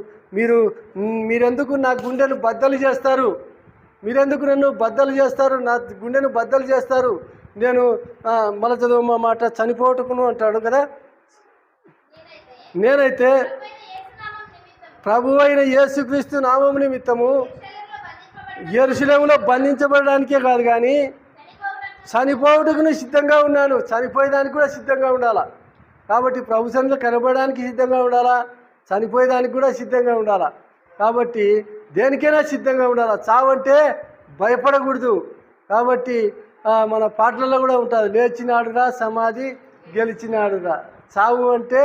A: మీరెందుకు నా గుండెను బద్దలు చేస్తారు, మీరెందుకు నన్ను బద్దలు చేస్తారు, నా గుండెను బద్దలు చేస్తారు, నేను మళ్ళా చదువు మాట చనిపోవటకును అంటాడు కదా. నేనైతే ప్రభు అయిన యేసుక్రీస్తు నామము నిమిత్తము యెరూషలేములో బంధించబడడానికే కాదు కానీ చనిపోవటకును సిద్ధంగా ఉన్నాను. చనిపోయేదానికి కూడా సిద్ధంగా ఉండాలా. కాబట్టి ప్రభు సన్నిధిలో కనబడడానికి సిద్ధంగా ఉండాలా, చనిపోయేదానికి కూడా సిద్ధంగా ఉండాలా. కాబట్టి దేనికైనా సిద్ధంగా ఉండాలా. చావంటే భయపడకూడదు. కాబట్టి మన పాటలలో కూడా ఉంటుంది, లేచినాడురా సమాధి గెలిచినాడురా, చావు అంటే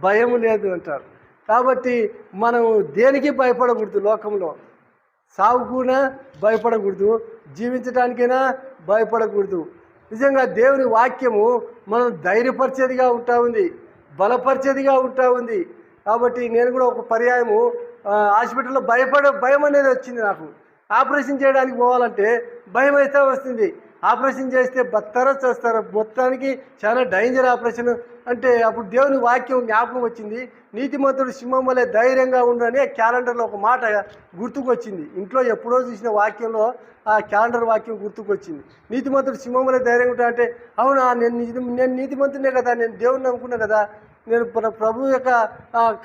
A: భయం లేదు అంటారు. కాబట్టి మనం దేనికి భయపడకూడదు. లోకంలో సావు కూడా భయపడకూడదు, జీవించడానికైనా భయపడకూడదు. నిజంగా దేవుని వాక్యము మనం ధైర్యపరిచేదిగా ఉంటా ఉంది, బలపరిచేదిగా ఉంటా ఉంది. కాబట్టి నేను కూడా ఒక పర్యాయము హాస్పిటల్లో భయం అనేది వచ్చింది నాకు. ఆపరేషన్ చేయడానికి పోవాలంటే భయం అయితే వస్తుంది. ఆపరేషన్ చేస్తే బత్తారో చేస్తారో, మొత్తానికి చాలా డేంజర్ ఆపరేషన్ అంటే అప్పుడు దేవుని వాక్యం జ్ఞాపకం వచ్చింది. నీతిమంతుడు సింహం వలె ధైర్యంగా ఉండని క్యాలెండర్లో ఒక మాట గుర్తుకొచ్చింది. ఇంట్లో ఎప్పుడో చూసిన వాక్యంలో ఆ క్యాలెండర్ వాక్యం గుర్తుకొచ్చింది. నీతిమంతుడు సింహం వలె ధైర్యంగా ఉంటా అంటే, అవునా, నేను నీతిమంతుడే కదా, నేను దేవుడిని నమ్ముకున్నా కదా, నేను ప్రభు యొక్క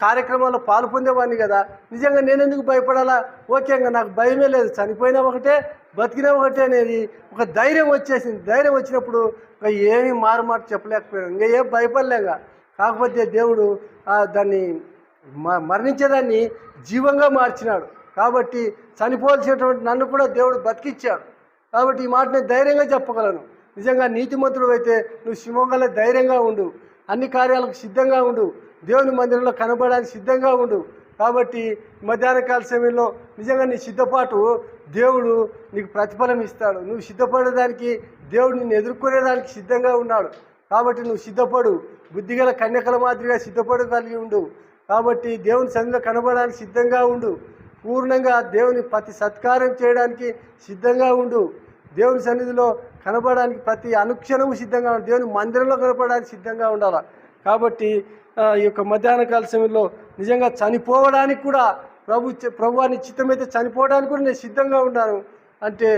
A: కార్యక్రమాల్లో పాలు పొందేవాడిని కదా, నిజంగా నేను ఎందుకు భయపడాలా? ఓకేగా నాకు భయమే లేదు, చనిపోయినా ఒకటే బతికినా ఒకటే అనేది ఒక ధైర్యం వచ్చేసింది. ధైర్యం వచ్చినప్పుడు ఇంకా ఏమీ మారుమాట చెప్పలేకపోయాను, ఇంకా ఏం భయపడలేక. కాకపోతే దేవుడు దాన్ని మరణించేదాన్ని జీవంగా మార్చినాడు. కాబట్టి చనిపోవాల్సినటువంటి నన్ను కూడా దేవుడు బతికిచ్చాడు. కాబట్టి ఈ మాట నేను ధైర్యంగా చెప్పగలను. నిజంగా నీతిమంతుడు అయితే నువ్వు సింహంగా ధైర్యంగా ఉండు, అన్ని కార్యాలకు సిద్ధంగా ఉండు, దేవుని మందిరంలో కనబడడానికి సిద్ధంగా ఉండు. కాబట్టి మధ్యాహ్న కాల సమయంలో నిజంగా నీ సిద్ధపాటు దేవుడు నీకు ప్రతిఫలం ఇస్తాడు. నువ్వు సిద్ధపడేదానికి దేవుడు నిన్ను ఎదుర్కొనేదానికి సిద్ధంగా ఉన్నాడు. కాబట్టి నువ్వు సిద్ధపడు, బుద్ధిగల కన్యకల మాదిరిగా సిద్ధపడగలిగి ఉండు. కాబట్టి దేవుని సన్నిధిలో కనబడడానికి సిద్ధంగా ఉండు, పూర్ణంగా దేవుని ప్రతి సత్కార్యం చేయడానికి సిద్ధంగా ఉండు, దేవుని సన్నిధిలో కనబడడానికి ప్రతి అనుక్షణము సిద్ధంగా ఉండు, దేవుని మందిరంలో కనపడడానికి సిద్ధంగా ఉండాలి. కాబట్టి ఈ యొక్క మధ్యాహ్న కాల సమయంలో నిజంగా చనిపోవడానికి కూడా ప్రభువాని చిత్తమైతే చనిపోవడానికి కూడా నేను సిద్ధంగా ఉన్నాను అంటే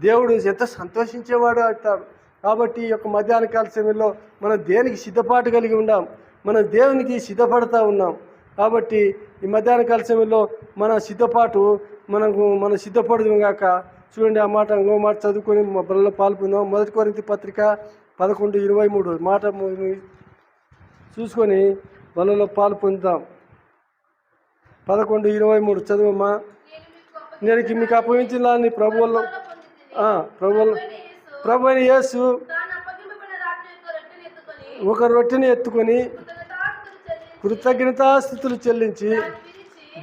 A: దేవుడు ఎంత సంతోషించేవాడు అంటాడు. కాబట్టి ఈ యొక్క మధ్యాహ్న కాల సమయంలో మనం దేనికి సిద్ధపాటు కలిగి ఉన్నాం, మనం దేవునికి సిద్ధపడుతూ ఉన్నాం. కాబట్టి ఈ మధ్యాహ్న కాల సమయంలో మన సిద్ధపాటు మనం సిద్ధపడదు కాక. చూడండి, ఆ మాట ఇంకో మాట చదువుకొని మా బలలో పాల్పొందాం. 1 కొరింథీ పత్రిక 11:23 మాట చూసుకొని బలలో పాలు పొందుతాం. 11:23 చదువమ్మా. నేను మీకు అప్పగించిన ప్రభు అయిన యేసు ఒక రొట్టెని ఎత్తుకొని కృతజ్ఞతాస్తుతులు చెల్లించి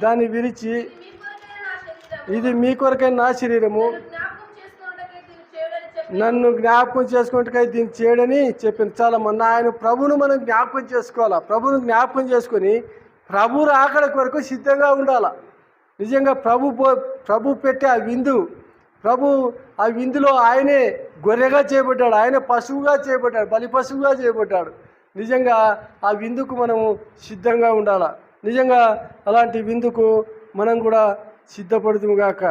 A: దాన్ని విరిచి, ఇది మీ కొరకైన నా శరీరము, నన్ను జ్ఞాపకం చేసుకున్నట్టుకై దీన్ని చేయడని చెప్పింది. చాలా మన ఆయన ప్రభువును మనం జ్ఞాపకం చేసుకోవాలా. ప్రభువును జ్ఞాపకం చేసుకొని ప్రభు రాకడ కొరకు సిద్ధంగా ఉండాలా. నిజంగా ప్రభు పెట్టే ఆ విందు, ఆ విందులో ఆయనే గొర్రెగా చేయబడ్డాడు, ఆయన పశువుగా చేయబడ్డాడు, బలి పశువుగా చేయబడ్డాడు. నిజంగా ఆ విందుకు మనము సిద్ధంగా ఉండాలా. నిజంగా అలాంటి విందుకు మనం కూడా సిద్ధపడుతుగాక.